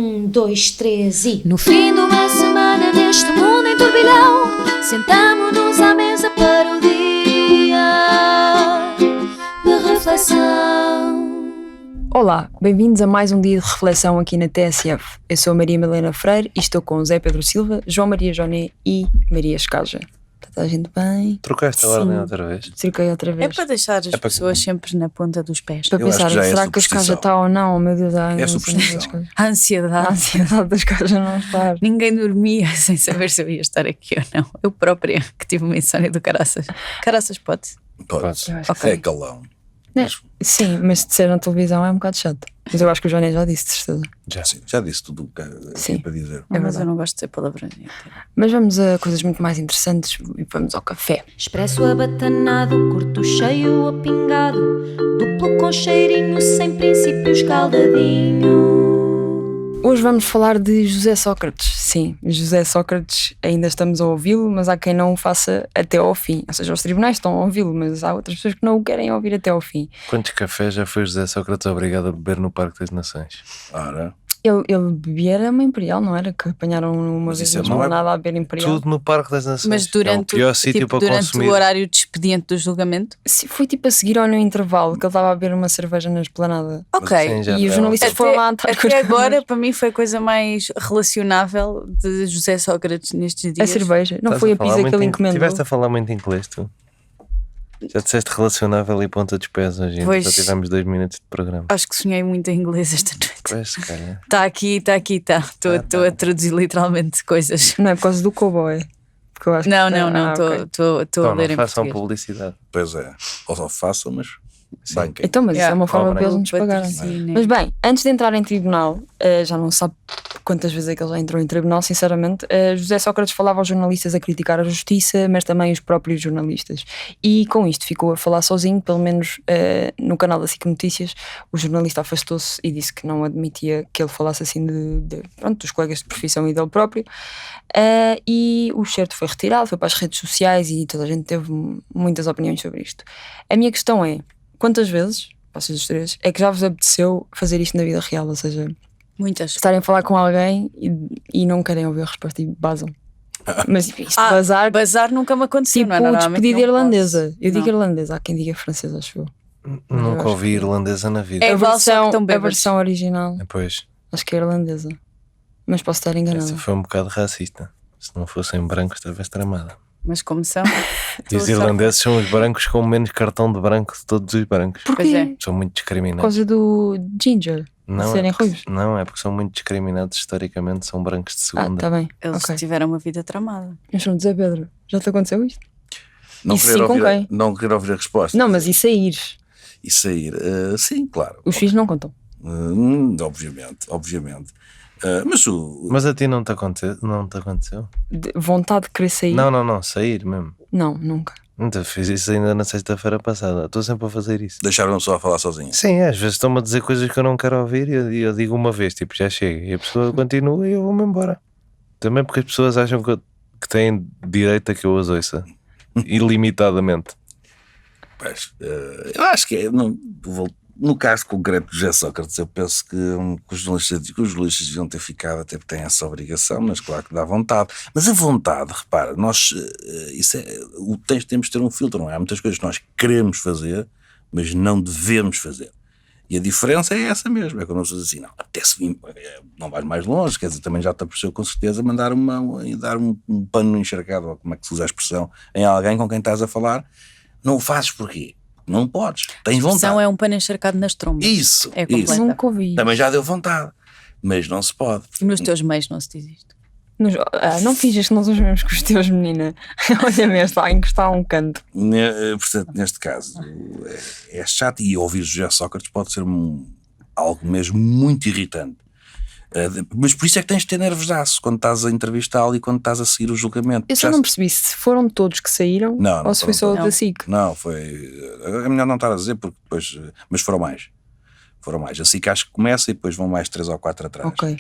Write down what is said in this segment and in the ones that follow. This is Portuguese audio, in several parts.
2, 3 e... No fim de uma semana neste mundo em turbilhão, sentamo-nos à mesa para o dia de reflexão. Olá, bem-vindos a mais um dia de reflexão aqui na TSF. Eu sou a Maria Milena Freire e estou com Zé Pedro Silva, João Maria Joné e Maria Escaja. Está a gente bem? Trocaste a ordem outra vez? Troquei outra vez. É para deixar as pessoas sempre na ponta dos pés. Para pensar, será que a Escaja está ou não? Oh, meu Deus, é superstição. A ansiedade. A ansiedade da Escaja não está. Ninguém dormia sem saber se eu ia estar aqui ou não. Eu própria, que tive uma insónia do caraças. Caraças pode? Pode. Okay. É calão. Sim, mas se disser na televisão é um bocado chato. Mas eu acho que o Joné já disse, de certeza. Já disse tudo o que é para dizer. Mas eu não gosto de dizer palavras. Mas vamos a coisas muito mais interessantes e vamos ao café. Expresso abatanado, curto cheio ou pingado, duplo com cheirinho, sem princípios caldadinho. Hoje vamos falar de José Sócrates. Sim, José Sócrates, ainda estamos a ouvi-lo, mas há quem não o faça até ao fim. Ou seja, os tribunais estão a ouvi-lo, mas há outras pessoas que não o querem ouvir até ao fim. Quantos cafés já foi José Sócrates obrigado a beber no Parque das Nações? Ora, Ele bebia era uma Imperial, não era? Que apanharam uma vez na esplanada a beber Imperial. Tudo no Parque das Nações. Mas durante, é o pior sítio para durante consumir. o horário de expediente do julgamento? Sim, foi tipo a seguir ou no intervalo, que ele estava a beber uma cerveja na esplanada. Ok. Sim, já E os jornalistas foram lá atrás com as Até agora, câmeras. para mim, foi a coisa mais relacionável de José Sócrates nestes dias. A cerveja, não Estás foi a falar pizza muito que ele em- encomendou. Estiveste a falar muito inglês, tu? Já disseste relacionável e ponta dos pés hoje. Pois. Só tivemos 2 minutos de programa. Acho que sonhei muito em inglês esta noite. Pois, se calhar. Está aqui. Estou a traduzir literalmente coisas. Não é por causa do cowboy. Porque eu acho Não, que... estou ok. a Então, ler não em façam português. publicidade. pois é. Ou só façam, mas banquem. Então, mas isso é uma forma Cobrem. para eles nos pagarem. Patrocínio. Mas bem, antes de entrar em tribunal, já não sabe quantas vezes é que ele já entrou em tribunal, sinceramente, José Sócrates falava aos jornalistas a criticar a justiça, mas também os próprios jornalistas. E com isto ficou a falar sozinho, pelo menos no canal da SIC Notícias. O jornalista afastou-se e disse que não admitia que ele falasse assim dos colegas de profissão e dele próprio. E o certo foi retirado, foi para as redes sociais e toda a gente teve muitas opiniões sobre isto. A minha questão é, quantas vezes, vocês os três, é que já vos apeteceu fazer isto na vida real? Ou seja, Muitas. estarem a falar com alguém e não querem ouvir a resposta e basam. Mas isto bazar, Bazar nunca me aconteceu, tipo não é? Normalmente despedida não irlandesa. faço. Eu digo Não. irlandesa, há quem diga francesa, acho eu. Nunca acho ouvi que- irlandesa na vida. É A igual, só que versão, estão a bêbados. versão original, Pois, acho que é irlandesa. Mas posso estar enganada. essa foi um bocado racista. Se não fossem brancos, talvez tramada. Mas como são? E os irlandeses são os brancos com menos cartão de branco de todos os brancos. Pois Porquê? é. São muito Por discriminados. causa do ginger, Não serem é, ruivos. não, é porque são muito discriminados historicamente, são brancos de Ah, segunda. tá bem. Eles Ok. tiveram uma vida tramada. Mas João José Pedro, já te aconteceu isto? Não Isso querer sim, com ouvir, quem? não querer ouvir a resposta. Não, mas e sair? E sair, sim, claro. Os filhos não contam. Obviamente. Mas Mas a ti não te aconteceu? Não te aconteceu? Vontade de querer sair? Não, sair mesmo. Não, nunca. Então, fiz isso ainda na sexta-feira passada. Estou sempre a fazer isso. deixaram-me só a falar sozinho. Sim, às vezes estão-me a dizer coisas que eu não quero ouvir e eu digo uma vez, tipo, já chega. E a pessoa continua e eu vou-me embora. Também porque as pessoas acham que têm direito a que eu as ouça. Ilimitadamente. Pois, eu acho que no caso concreto de José Sócrates, eu penso que os jornalistas deviam ter ficado, até porque têm essa obrigação, mas claro que dá vontade. Mas a vontade, repara, nós temos de ter um filtro, não é? Há muitas coisas que nós queremos fazer, mas não devemos fazer. E a diferença é essa mesmo, é quando nós dizemos assim, não, apetece-me, não vais mais longe, quer dizer, também já te apareceu com certeza dar um pano encharcado, ou como é que se usa a expressão, em alguém com quem estás a falar, não o fazes porquê? Não podes, tens A expressão vontade. é um pano encharcado nas trombas. Isso, É isso. completa. Nunca ouvi. Também já deu vontade, mas não se pode. E nos teus meios não se diz isto. Não finges que nós os mesmos que os teus, menina. Olha-me, está a encostar a um canto. Portanto, neste caso, é chato, e ouvir José Sócrates pode ser algo mesmo muito irritante. Mas por isso é que tens de ter nervos de aço quando estás a entrevistá-lo e quando estás a seguir o julgamento. Eu só não percebi se foram todos que saíram Não, ou se foi só foram o da todos. SIC. Não, foi. É melhor não estar a dizer, porque depois. Mas foram mais. A SIC acho que começa e depois vão mais 3 ou 4 atrás. Ok.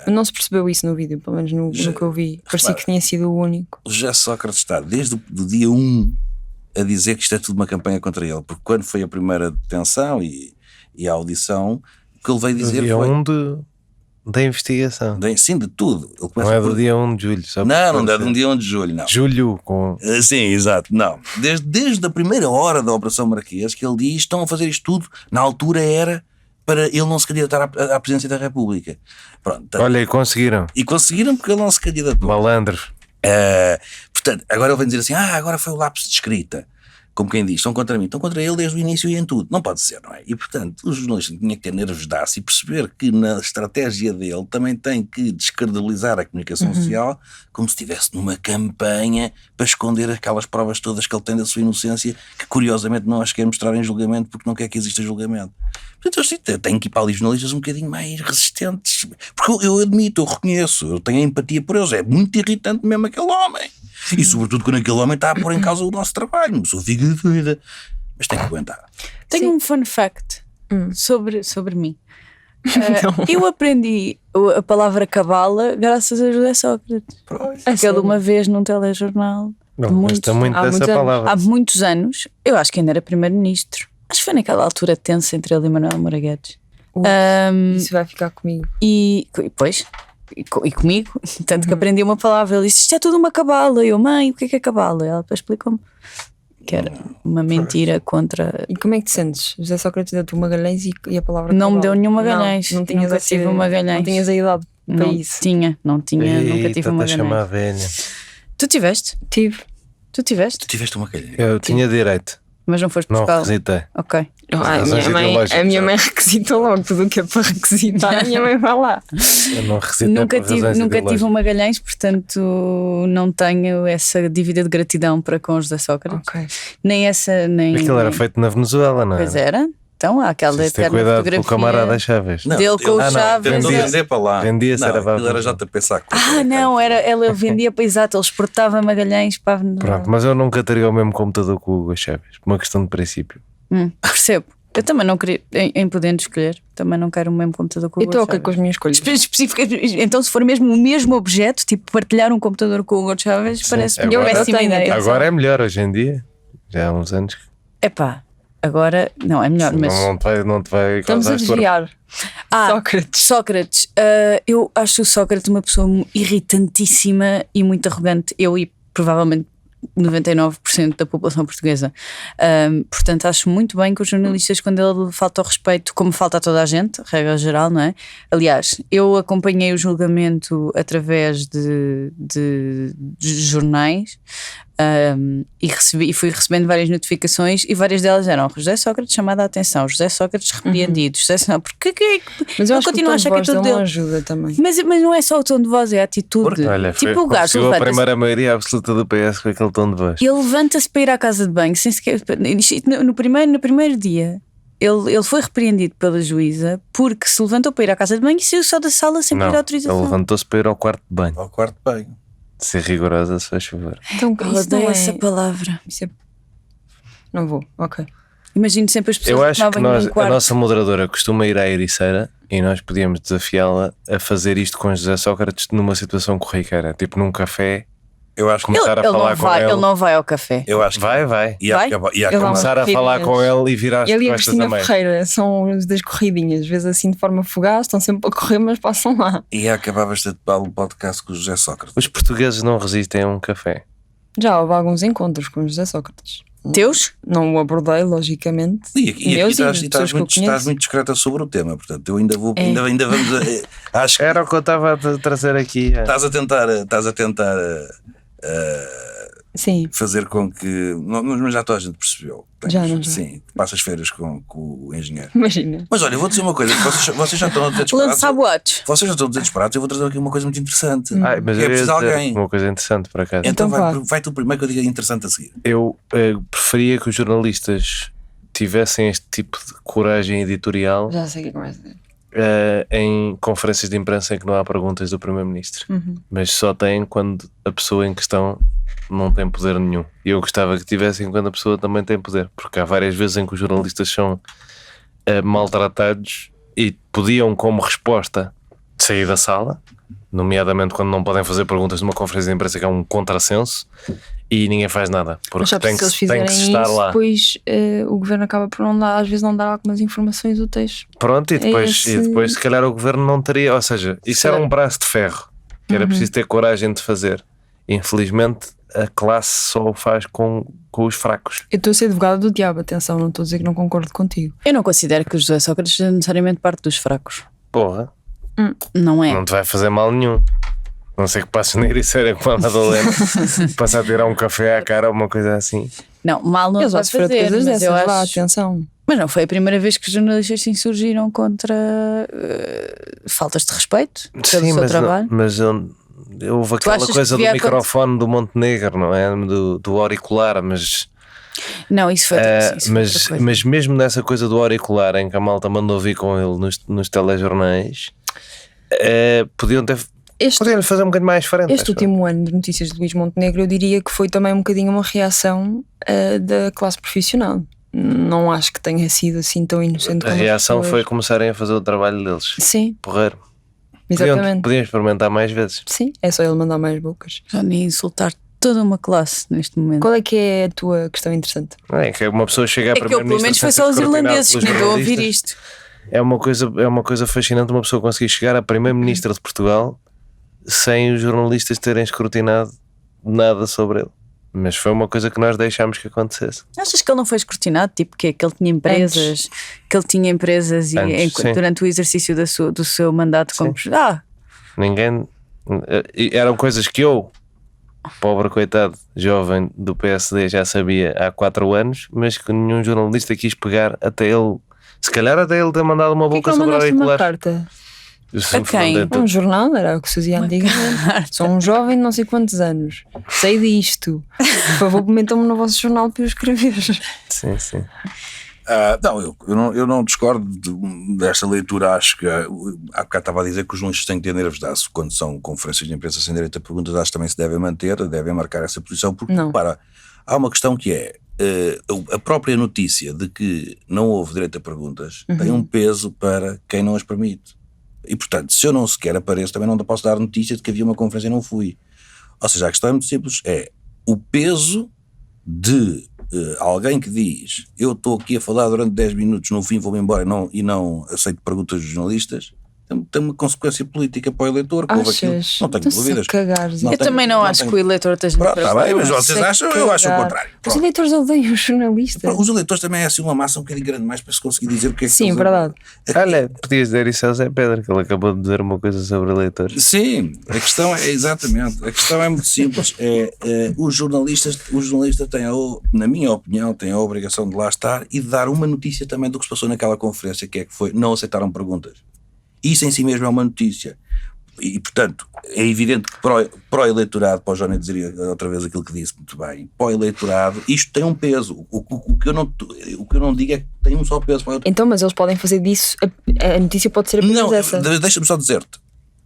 Não se percebeu isso no vídeo, pelo menos no que eu vi. Parecia que tinha sido o único. O José Sócrates está desde o dia 1 a dizer que isto é tudo uma campanha contra ele, porque quando foi a primeira detenção e a audição, o que ele veio dizer Dia foi... 1 Da investigação. Sim, de tudo. Ele começa Não é por- do dia 1 de julho. Só Não é de um dia 1 de julho, não. Julho com... Sim, exato, não. Desde a primeira hora da Operação Marquês que ele diz: estão a fazer isto tudo, na altura era para ele não se candidatar à presidência da República. Pronto, Olha, e conseguiram. e conseguiram porque ele não se candidatou. Malandros. Portanto, agora ele vem dizer assim: agora foi o lapso de escrita. Como quem diz, estão contra mim, estão contra ele desde o início e em tudo. Não pode ser, não é? E portanto, o jornalista tinha que ter nervos de aço e perceber que na estratégia dele também tem que descredibilizar a comunicação social, como se estivesse numa campanha para esconder aquelas provas todas que ele tem da sua inocência, que curiosamente não as quer mostrar em julgamento porque não quer que exista julgamento. Portanto, eu tenho que ir para ali jornalistas um bocadinho mais resistentes, porque eu admito, eu reconheço, eu tenho empatia por eles. É muito irritante mesmo aquele homem. E sobretudo quando aquele homem está a pôr em causa o nosso trabalho, uma pessoa fica doida, mas tem que aguentar. Tenho um fun fact sobre mim. Então. Eu aprendi a palavra cabala graças a José Sócrates. Aquele uma vez num telejornal. Não Muito. gosta muito Há dessa muitos anos. palavra. Há muitos anos, eu acho que ainda era primeiro-ministro. Acho que foi naquela altura tensa entre ele e Manuel Moura Guedes. Isso vai ficar comigo. E comigo, tanto que aprendi uma palavra. Ele disse: isto é tudo uma cabala. Eu, mãe, o que é cabala? Ela depois explicou-me que era uma mentira contra. E como é que te sentes? José Sócrates deu-te uma Magalhães e a palavra Não me cavalo? deu nenhum Magalhães. Não tinhas Nunca tive um Magalhães. Não tinhas a idade para Não isso. não tinha, nunca tive uma a chamar Magalhães. velha. Tu tiveste? Tive. Tu tiveste? Tu tiveste uma calha. Eu tinha direito. Mas não foste Não buscar. requisitei. Ok. razões A ideológicas, minha mãe requisitou logo tudo o que é para requisitar. A minha mãe vai lá. Eu não requisitei Nunca por razões tive um ideológicas. Magalhães, portanto não tenho essa dívida de gratidão para com José Sócrates. Ok. Nem essa, nem. Aquilo era nem- feito na Venezuela, não é? Pois era. Então há aquela Preciso ter eterna cuidado com o fotografia. camarada Chaves. Dele com o Chaves. Não vendia- dizer para lá. vendia-se, não, era aquilo era para- JP Saco. Não, ele vendia para exato, ele exportava Magalhães para a Venezuela. Pronto, mas eu nunca teria o mesmo computador que o Hugo Chaves, por uma questão de princípio. Percebo. Eu também não queria, em podendo escolher, também não quero o mesmo computador com o Eu estou Hugo ok com as Chávez. minhas escolhas. Especificamente, então se for mesmo o mesmo objeto, tipo partilhar um computador com o Hugo Chávez, parece agora- uma péssima eu tenho, ideia. Agora é melhor hoje em dia. Já há uns anos que Epá, agora não é melhor, mas não te vai Estamos a causar estorvo. desviar. Sócrates. Sócrates, eu acho o Sócrates uma pessoa irritantíssima e muito arrogante. Eu e provavelmente 99% da população portuguesa. Portanto, acho muito bem que os jornalistas, quando ele falta ao respeito, como falta a toda a gente, regra geral, não é? Aliás, eu acompanhei o julgamento através de jornais. E fui recebendo várias notificações e várias delas eram José Sócrates chamada a atenção, José Sócrates repreendido, José Sócrates, porque Mas eu eu acho que o continuo tom a de achar que é voz tudo dele dele. não ajuda também. Mas não é só o tom de voz, é a atitude. Olha, tipo, o gajo conseguiu a levanta-se. primeira maioria absoluta do PS com aquele tom de voz. Ele levanta-se para ir à casa de banho sem sequer. No primeiro dia, ele foi repreendido pela juíza porque se levantou para ir à casa de banho e saiu só da sala sem pedir Não, ele autorização. levantou-se para ir ao quarto de banho. Ao quarto banho. Ser rigorosa, se faz favor. Então, Eu isso não odeio é... essa palavra. Isso é... Não vou, ok. Imagino sempre as pessoas Eu que acho que tomavam num a quarto. nossa moderadora costuma ir à Ericeira e nós podíamos desafiá-la a fazer isto com José Sócrates numa situação corriqueira, tipo num café, Eu acho que começar a falar com ele. Ele não vai ao café. eu acho que Vai. ia Vai? acabar- ia Ele acabar- Começar a corridinhas. falar com ele e virar as Ele e a costas Cristina também. Ferreira são os das corridinhas, às vezes assim de forma fugaz, estão sempre a correr, mas passam lá. ia acabar bastante mal o podcast com o José Sócrates. Os portugueses não resistem a um café. Já houve alguns encontros com José Sócrates. Teus? Não o abordei, logicamente. E aqui Meus estás, e de estás pessoas que eu muito, estás conheço. muito discreta sobre o tema, portanto, eu ainda vou, É. ainda vamos acho que Era o que eu estava a trazer aqui. estás a tentar Sim. fazer com que. Mas já toda a gente percebeu. Já. Sim, passas feiras com o engenheiro. Imagina. Mas olha, vou dizer uma coisa: vocês já estão a dizer disparados. Lançar boatos. Vocês já estão a dizer disparados, eu vou trazer aqui uma coisa muito interessante. Ai, mas É eu ia preciso dizer alguém. uma coisa interessante por acaso. Então Então vá. vai tu primeiro que eu diga interessante a seguir. Eu preferia que os jornalistas tivessem este tipo de coragem editorial Já sei o que é que vais dizer. em conferências de imprensa em que não há perguntas do Primeiro-Ministro. Mas só têm quando a pessoa em questão não tem poder nenhum. E eu gostava que tivessem quando a pessoa também tem poder, porque há várias vezes em que os jornalistas são maltratados e podiam, como resposta, sair da sala, nomeadamente quando não podem fazer perguntas numa conferência de imprensa, que é um contrassenso, e ninguém faz nada, Mas porque sabe, tem se eles que fizerem se estar isso, lá. depois o governo acaba por não dar, às vezes não dar algumas informações úteis. Pronto, e depois, esse- se calhar o governo não teria, ou seja, isso era um braço de ferro que era preciso ter coragem de fazer. Infelizmente a classe só o faz com os fracos. Eu estou a ser advogada do diabo, atenção, não estou a dizer que não concordo contigo. Eu não considero que o José Sócrates seja necessariamente parte dos fracos. Porra, Não é? não te vai fazer mal nenhum. Não sei que passes na Ericeira com a Madalena, passa a tirar um café à cara ou uma coisa assim. Não, mal não Eu se já vai sofri de fazer, coisas mas dessas, eu vá, acho... atenção. Mas não foi a primeira vez que os jornalistas se insurgiram contra faltas de respeito pelo seu mas, trabalho. houve aquela achas que coisa do devia microfone do Montenegro, não é? Do auricular, mas Não, isso foi, isso foi outra coisa. mas mesmo nessa coisa do auricular em que a malta mandou vir com ele nos telejornais, podiam fazer um bocadinho mais frente. Este último ano de notícias de Luís Montenegro, eu diria que foi também um bocadinho uma reação da classe profissional. Não acho que tenha sido assim tão inocente A como as reação pessoas. foi começarem a fazer o trabalho deles. Sim, Porreiro. exatamente. Podiam experimentar mais vezes. Sim, é só ele mandar mais bocas. Já nem insultar toda uma classe neste momento. Qual é que é a tua questão interessante? É que uma pessoa chega a É que eu, pelo menos foi só os irlandeses que nem vão ouvir isto. É uma coisa fascinante uma pessoa conseguir chegar a primeiro-ministro de Portugal sem os jornalistas terem escrutinado nada sobre ele. Mas foi uma coisa que nós deixámos que acontecesse. Achas que ele não foi escrutinado? Tipo, que ele tinha empresas, que ele tinha empresas Antes, sim. durante o exercício do seu mandato como... Ninguém. Eram coisas que eu, pobre coitado jovem do PSD, já sabia há 4 anos, mas que nenhum jornalista quis pegar até ele. Se calhar até ele ter mandado uma Por que boca é que não sobre mandaste uma auriculares. carta? A quem? Um jornal, era o que se fazia antigamente. Sou um jovem de não sei quantos anos. Sei disto. Por favor, metam-me no vosso jornal para eu escrever. Sim, sim. Eu não discordo desta leitura. Acho que há bocado estava a dizer que os jornalistas têm que ter nervos de aço quando são conferências de imprensa sem direito a perguntas. Acho que também se devem manter, devem marcar essa posição, porque para, há uma questão que é a própria notícia de que não houve direito a perguntas tem um peso para quem não as permite. E portanto, se eu não sequer apareço, também não posso dar notícia de que havia uma conferência e não fui. Ou seja, a questão é muito simples, é o peso de alguém que diz eu estou aqui a falar durante 10 minutos, no fim vou-me embora e não aceito perguntas dos jornalistas, tem uma consequência política para o eleitor. Achas? Não tenho dúvidas. Eu também não acho que o eleitor esteja... Está bem, mas vocês acham, eu acho o contrário. Os eleitores odeiam os jornalistas. Os eleitores também é assim uma massa um bocadinho grande mais para se conseguir dizer o que é que... Sim, verdade. Olha, podias dizer isso ao Zé Pedro, que ele acabou de dizer uma coisa sobre eleitores. Sim, a questão é exatamente, a questão é muito simples, os jornalistas têm, na minha opinião, têm a obrigação de lá estar e de dar uma notícia também do que se passou naquela conferência, que foi, não aceitaram perguntas. Isso em si mesmo é uma notícia. E, portanto, é evidente que para o eleitorado, para o Johnny dizer outra vez aquilo que disse muito bem, para o eleitorado, isto tem um peso. O que eu não digo é que tem um só peso para o eleitorado. Então, mas eles podem fazer disso, a notícia pode ser apenas essa. Não, deixa-me só dizer-te.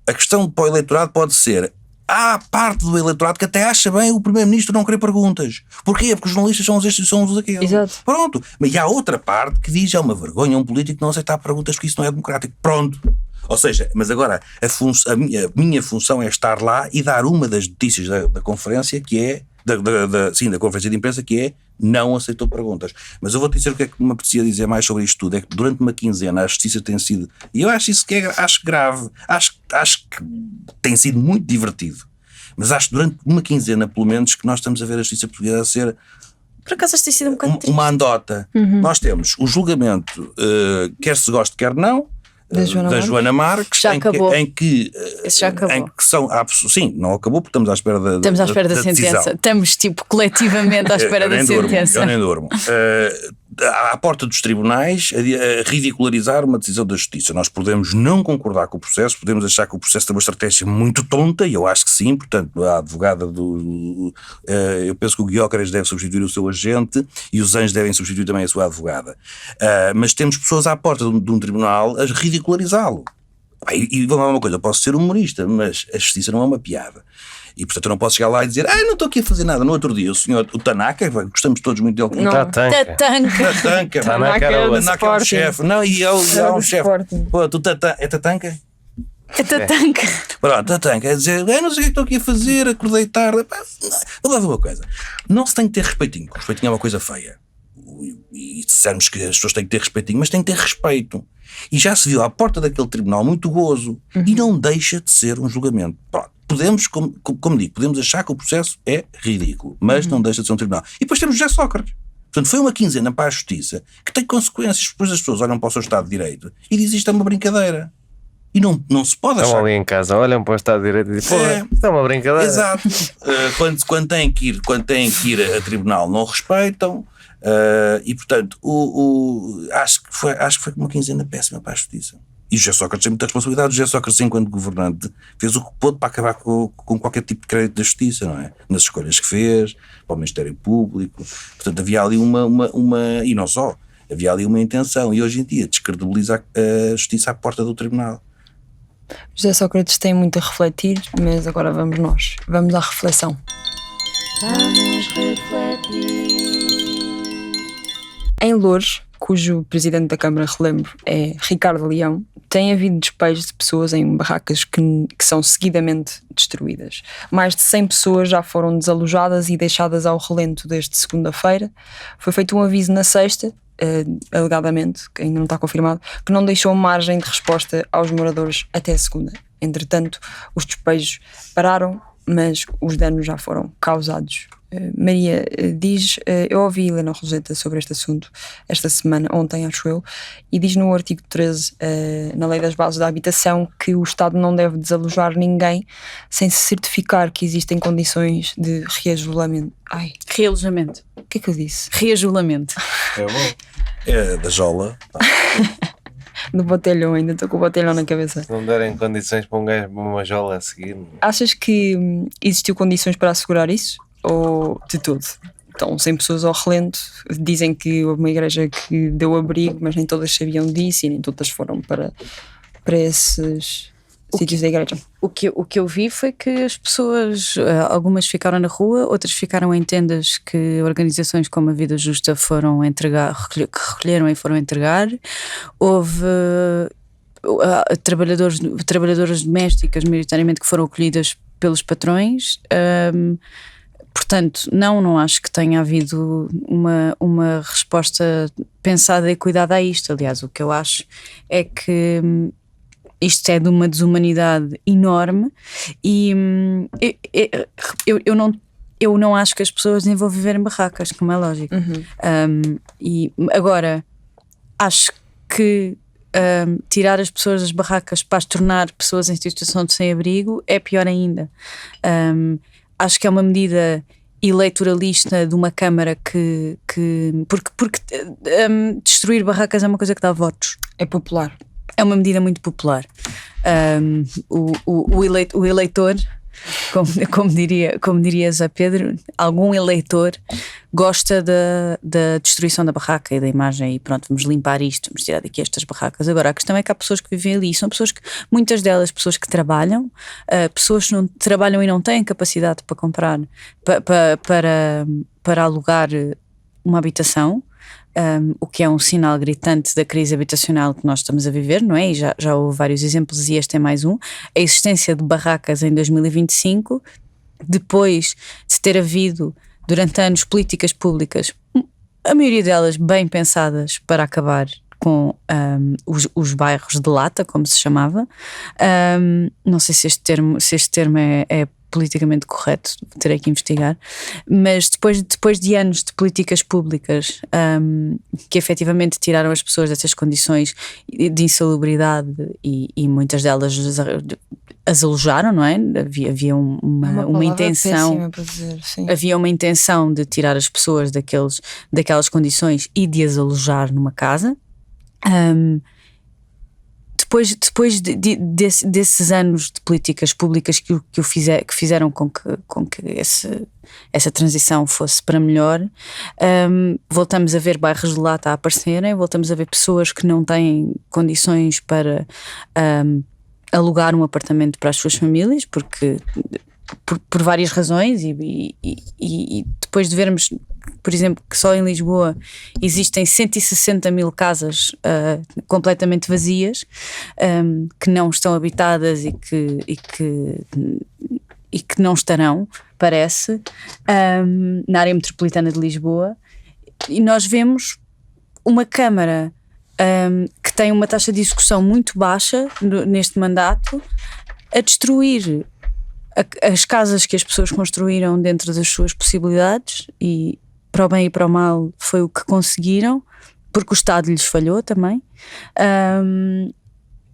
A questão para o eleitorado pode ser, há parte do eleitorado que até acha bem o primeiro-ministro não querer perguntas. Porquê? Porque os jornalistas são estes e são os daqueles. Exato. Pronto. Mas há outra parte que diz, é uma vergonha um político não aceitar perguntas porque isso não é democrático. Pronto. Ou seja, mas agora a minha função é estar lá e dar uma das notícias da conferência, que é da conferência de imprensa, que é não aceitou perguntas. Mas eu vou-te dizer o que é que me aprecia dizer mais sobre isto tudo, é que durante uma quinzena a justiça tem sido, e eu acho isso que acho grave, acho que tem sido muito divertido, mas acho que durante uma quinzena pelo menos que nós estamos a ver a justiça portuguesa a ser Por acaso tem sido um bocado triste. uma andota. Nós temos o julgamento, quer se goste quer não, da Joana Marques, Já acabou. Esse já acabou. em que são sim, não acabou porque estamos à espera da sentença. decisão. Estamos tipo coletivamente à espera da sentença. Eu nem durmo. À porta dos tribunais a ridicularizar uma decisão da justiça. Nós podemos não concordar com o processo, podemos achar que o processo tem uma estratégia muito tonta, e eu acho que sim. Portanto, a advogada eu penso que o Guiócaras deve substituir o seu agente e os Anjos devem substituir também a sua advogada. Mas temos pessoas à porta de um tribunal a ridicularizá-lo. E vamos lá uma coisa, eu posso ser humorista, mas a justiça não é uma piada. E portanto eu não posso chegar lá e dizer não estou aqui a fazer nada. No outro dia o Tanaka, gostamos todos muito dele. Tatanka. Tanaka era o chefe. Não, e há um chefe. Pô, tu é Tatanka? A tatanca. Pronto, tatanca, é dizer, não sei o que estou aqui a fazer, acordei tarde. Pá, eu vou dar uma coisa. Não se tem que ter respeitinho, porque respeitinho é uma coisa feia. E dissermos que as pessoas têm que ter respeitinho, mas têm que ter respeito. E já se viu à porta daquele tribunal muito gozo. E não deixa de ser um julgamento. Pronto, podemos, como digo, podemos achar que o processo é ridículo, mas não deixa de ser um tribunal. E depois temos José Sócrates. Portanto, foi uma quinzena para a justiça que tem consequências. Depois as pessoas olham para o seu Estado de Direito e dizem isto é uma brincadeira. E não se pode achar. Estão ali em casa, olham para o Estado de Direito e dizem, porra, isto é uma brincadeira. Exato. Quando têm que ir a tribunal, não respeitam. E portanto, acho que foi uma quinzena péssima para a justiça. E o José Sócrates tem muita responsabilidade. O José Sócrates, enquanto governante, fez o que pôde para acabar com qualquer tipo de crédito da justiça, não é? Nas escolhas que fez, para o Ministério Público. Portanto, havia ali e não só, havia ali uma intenção. E hoje em dia descredibiliza a justiça à porta do tribunal. José Sócrates tem muito a refletir, mas agora vamos à reflexão. Vamos refletir. Em Loures, cujo presidente da Câmara, relembro, é Ricardo Leão, tem havido despejos de pessoas em barracas que são seguidamente destruídas. Mais de 100 pessoas já foram desalojadas e deixadas ao relento desde segunda-feira. Foi feito um aviso na sexta, alegadamente, que ainda não está confirmado, que não deixou margem de resposta aos moradores até segunda. Entretanto, os despejos pararam, mas os danos já foram causados. Maria diz, eu ouvi Helena Roseta sobre este assunto esta semana, ontem acho eu, e diz no artigo 13 na Lei das Bases da Habitação que o Estado não deve desalojar ninguém sem se certificar que existem condições de reajulamento. Realojamento. O que é que eu disse? Reajulamento. É bom. É da jola. Do botelhão, ainda estou com o botelhão na cabeça. Se não derem condições para um gajo, para uma jola a seguir. Achas que existiu condições para assegurar isso? Ou de tudo? Então, 100 pessoas ao relento, dizem que houve uma igreja que deu abrigo, mas nem todas sabiam disso e nem todas foram para esses sítios da igreja. O que eu vi foi que as pessoas, algumas ficaram na rua, outras ficaram em tendas que organizações como a Vida Justa foram entregar, recolheram e foram entregar. Houve trabalhadoras domésticas, maioritariamente, que foram acolhidas pelos patrões. Portanto, não acho que tenha havido uma resposta pensada e cuidada a isto. Aliás, o que eu acho é que isto é de uma desumanidade enorme e eu não acho que as pessoas devam viver em barracas, como é lógico. E agora, acho que tirar as pessoas das barracas para as tornar pessoas em situação de sem-abrigo é pior ainda. Acho que é uma medida eleitoralista de uma Câmara porque destruir barracas é uma coisa que dá votos. É popular. É uma medida muito popular. O eleitor, como diria Zé Pedro, algum eleitor gosta da destruição da barraca e da imagem e pronto, vamos limpar isto, vamos tirar daqui estas barracas. Agora, a questão é que há pessoas que vivem ali, são pessoas que, muitas delas, pessoas que trabalham, pessoas que não trabalham e não têm capacidade para comprar, para alugar uma habitação. O que é um sinal gritante da crise habitacional que nós estamos a viver, não é? E já houve vários exemplos e este é mais um. A existência de barracas em 2025, depois de ter havido durante anos políticas públicas, a maioria delas bem pensadas para acabar com os bairros de lata, como se chamava. Não sei se este termo é politicamente correto, terei que investigar, mas depois de anos de políticas públicas que efetivamente tiraram as pessoas dessas condições de insalubridade e muitas delas as alojaram, não é? Havia uma intenção para dizer, sim. Havia uma intenção de tirar as pessoas daquelas condições e de as alojar numa casa. Depois desses anos de políticas públicas que fizeram com que essa transição fosse para melhor, voltamos a ver bairros de lata a aparecerem, voltamos a ver pessoas que não têm condições para alugar um apartamento para as suas famílias, porque por várias razões e depois de vermos por exemplo, que só em Lisboa existem 160 mil casas completamente vazias, que não estão habitadas e que não estarão, parece, na área metropolitana de Lisboa. E nós vemos uma Câmara que tem uma taxa de execução muito baixa neste mandato, a destruir as casas que as pessoas construíram dentro das suas possibilidades, e para o bem e para o mal foi o que conseguiram, porque o Estado lhes falhou também.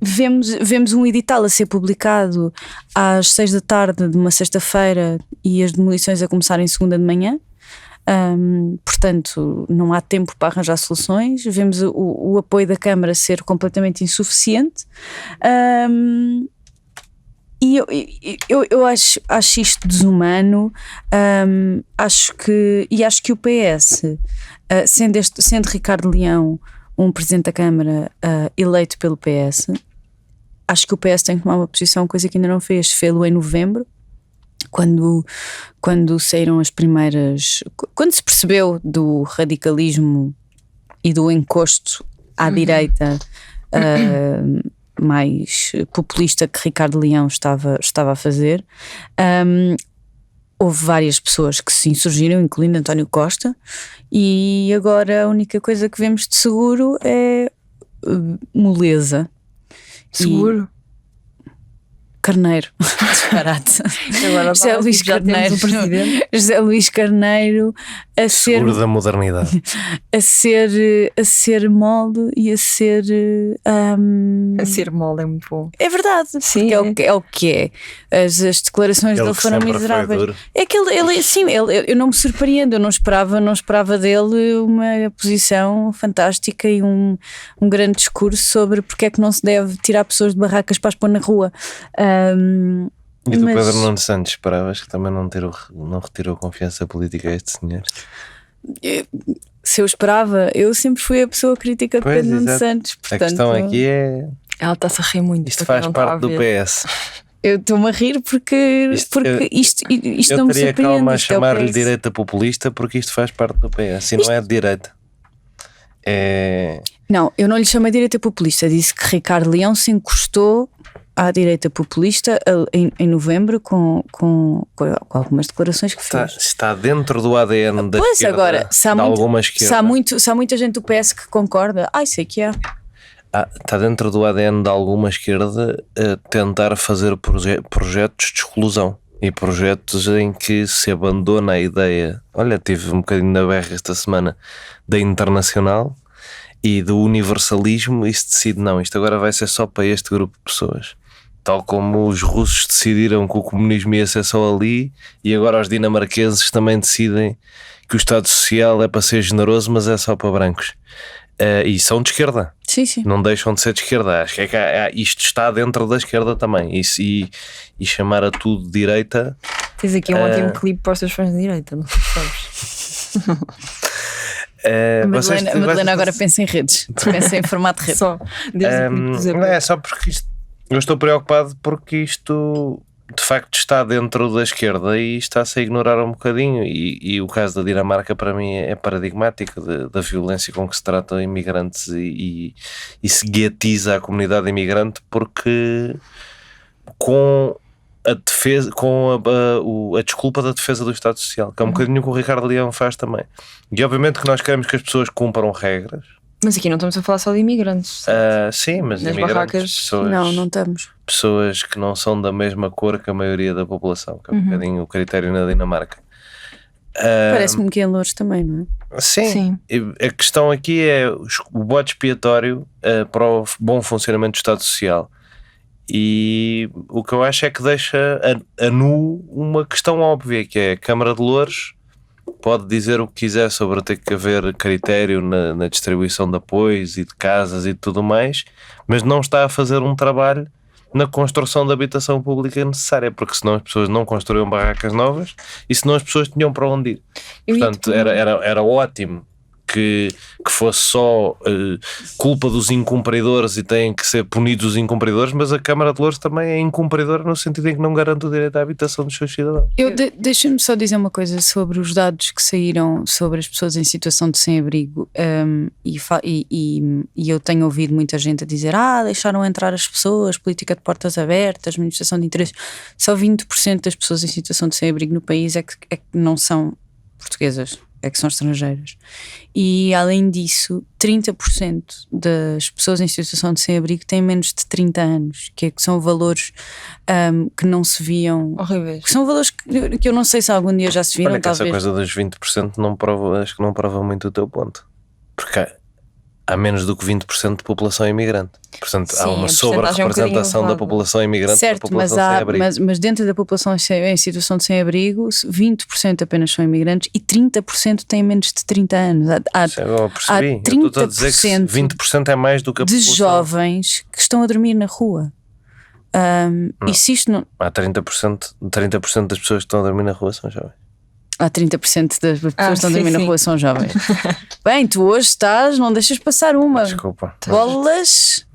Vemos um edital a ser publicado às 6 da tarde de uma sexta-feira e as demolições a começarem segunda de manhã. Portanto, não há tempo para arranjar soluções. Vemos o apoio da Câmara ser completamente insuficiente. E eu acho isto desumano. Acho que o PS, sendo Ricardo Leão um presidente da Câmara eleito pelo PS, acho que o PS tem que tomar uma posição, coisa que ainda não fez. Fê-lo em novembro, quando saíram as primeiras, quando se percebeu do radicalismo e do encosto à direita mais populista que Ricardo Leão estava a fazer. Houve várias pessoas que se insurgiram, incluindo António Costa, e agora a única coisa que vemos de seguro é moleza. Seguro? Carneiro, disparate. Agora José Luís Carneiro, José Luís Carneiro a ser Seguro da modernidade. a ser mole e a ser A ser mole é muito bom. é verdade, Sim, porque é o que é. As declarações Ele dele que foram sempre foi miseráveis. duro. É que eu não me surpreendo, eu não esperava dele uma posição fantástica e um grande discurso sobre porque é que não se deve tirar pessoas de barracas para as pôr na rua. E do Mas- Pedro Nuno Santos, esperavas que também não retirou confiança política a este senhor? Se eu esperava, eu sempre fui a pessoa crítica de Pois, Pedro Nuno exato. Santos. A Portanto, questão aqui é, Ela está-se a rir muito. isto para faz quem não está parte a do ver. PS. eu estou-me a rir porque isto Eu não me teria surpreende. calma a Isto é o chamar-lhe PS. direita populista porque isto faz parte do PS e não é de direita. Não, eu não lhe chamei direita populista. Disse que Ricardo Leão se encostou à direita populista em novembro com algumas declarações que fez. Está dentro do ADN da Pois, esquerda, agora, se há de muito- alguma Se esquerda. há muita gente do PS que concorda, sei que é. Está dentro do ADN de alguma esquerda tentar fazer projetos de exclusão e projetos em que se abandona a ideia. Olha, tive um bocadinho na berra esta semana da internacional e do universalismo e se decide, não, isto agora vai ser só para este grupo de pessoas. Tal como os russos decidiram que o comunismo ia ser só ali e agora os dinamarqueses também decidem que o Estado Social é para ser generoso, mas é só para brancos. E são de esquerda. Sim, sim. Não deixam de ser de esquerda. Acho que isto está dentro da esquerda também. E chamar a tudo de direita. Tens aqui um ótimo clipe para os teus fãs de direita, não sabes? A Madalena agora pensa em redes. Pensa em formato de rede. Só. Não é só porque eu estou preocupado porque isto de facto está dentro da esquerda e está-se a ignorar um bocadinho. E o caso da Dinamarca para mim é paradigmático da violência com que se trata imigrantes e se guiatiza a comunidade imigrante, porque com a defesa, a desculpa da defesa do Estado Social, que é um bocadinho o que o Ricardo Leão faz também. E obviamente que nós queremos que as pessoas cumpram regras. Mas aqui não estamos a falar só de imigrantes. Sim, mas Nas imigrantes, barracas, pessoas, Não estamos. pessoas que não são da mesma cor que a maioria da população, que é um bocadinho o critério na Dinamarca. Parece-me que em Loures também, não é? Sim. A questão aqui é o bode expiatório para o bom funcionamento do Estado Social. E o que eu acho é que deixa a nu uma questão óbvia, que é a Câmara de Loures pode dizer o que quiser sobre ter que haver critério na distribuição de apoios e de casas e tudo mais, mas não está a fazer um trabalho na construção da habitação pública necessária, porque senão as pessoas não construíam barracas novas e senão as pessoas tinham para onde ir. Portanto, era ótimo que fosse só culpa dos incumpridores e têm que ser punidos os incumpridores, mas a Câmara de Loures também é incumpridora no sentido em que não garante o direito à habitação dos seus cidadãos. Deixa-me só dizer uma coisa sobre os dados que saíram sobre as pessoas em situação de sem-abrigo, e eu tenho ouvido muita gente a dizer deixaram entrar as pessoas, política de portas abertas, manifestação de interesse. Só 20% das pessoas em situação de sem-abrigo no país é que não são portuguesas, é que são estrangeiras. E além disso, 30% das pessoas em situação de sem-abrigo têm menos de 30 anos, que são valores que não se viam. Horríveis. Que são valores que eu não sei se algum dia já se viram. Olha que talvez. essa coisa dos 20% não prova, acho que não prova muito o teu ponto, porque há menos do que 20% de população imigrante. Portanto, há uma sobre-representação da população imigrante. Certo, da população sem abrigo. mas dentro da população em situação de sem-abrigo, 20% apenas são imigrantes e 30% têm menos de 30 anos. Eu percebi. Eu estou a dizer que 20% é mais do que a população. De jovens que estão a dormir na rua. E se isto não... Há 30% das pessoas que estão a dormir na rua são jovens. Há 30% das pessoas que estão a dormir na sim. rua são jovens. Bem, tu hoje não deixas passar uma. Desculpa. Bolas.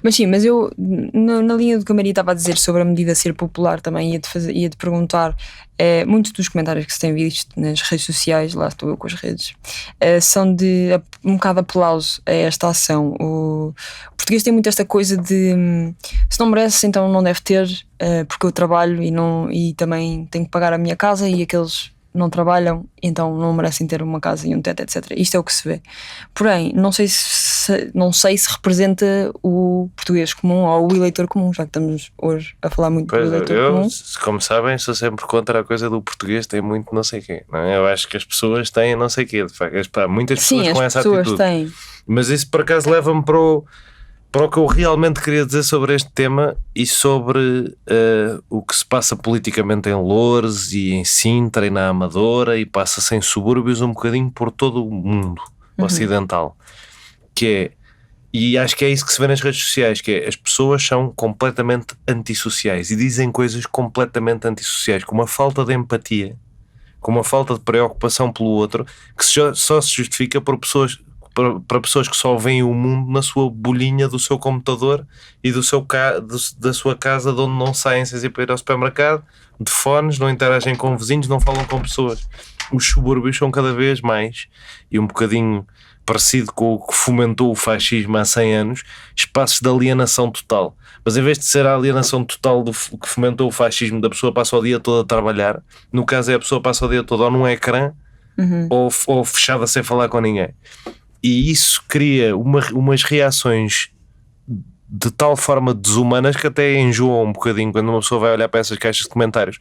Mas sim, mas eu na linha do que a Maria estava a dizer sobre a medida ser popular, também ia-te perguntar, muitos dos comentários que se tem visto nas redes sociais, lá estou eu com as redes, são de um bocado aplauso a esta ação. O português tem muito esta coisa de se não merece, então não deve ter, porque eu trabalho e também tenho que pagar a minha casa, e aqueles não trabalham, então não merecem ter uma casa e um teto, etc. Isto é o que se vê. Porém, não sei se representa o português comum ou o eleitor comum, já que estamos hoje a falar muito do eleitor comum. Como sabem, sou sempre contra a coisa do português tem muito não sei quê, não é? Eu acho que as pessoas têm não sei quê, de facto. Muitas pessoas com essa atitude. Sim, as pessoas têm. Mas isso por acaso leva-me para o que eu realmente queria dizer sobre este tema e sobre o que se passa politicamente em Loures e em Sintra e na Amadora, e passa-se em subúrbios um bocadinho por todo o mundo ocidental, e acho que é isso que se vê nas redes sociais, que é as pessoas são completamente antissociais e dizem coisas completamente antissociais, com uma falta de empatia, com uma falta de preocupação pelo outro, que só se justifica por pessoas... Para pessoas que só veem o mundo na sua bolinha do seu computador e da sua casa, de onde não saem sem ir para ir ao supermercado, de fones, não interagem com vizinhos, não falam com pessoas. Os subúrbios são cada vez mais, e um bocadinho parecido com o que fomentou o fascismo há 100 anos, espaços de alienação total. Mas em vez de ser a alienação total do que fomentou o fascismo, da pessoa passa o dia todo a trabalhar, no caso a pessoa passa o dia todo ou num ecrã ou fechada sem falar com ninguém. E isso cria umas reações de tal forma desumanas que até enjoam um bocadinho quando uma pessoa vai olhar para essas caixas de comentários.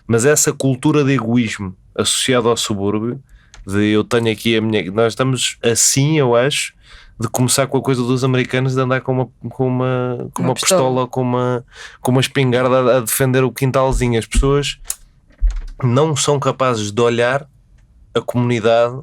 Mas essa cultura de egoísmo associada ao subúrbio, de eu tenho aqui a minha... Nós estamos assim, eu acho, de começar com a coisa dos americanos de andar com uma pistola ou com uma espingarda a defender o quintalzinho. As pessoas não são capazes de olhar a comunidade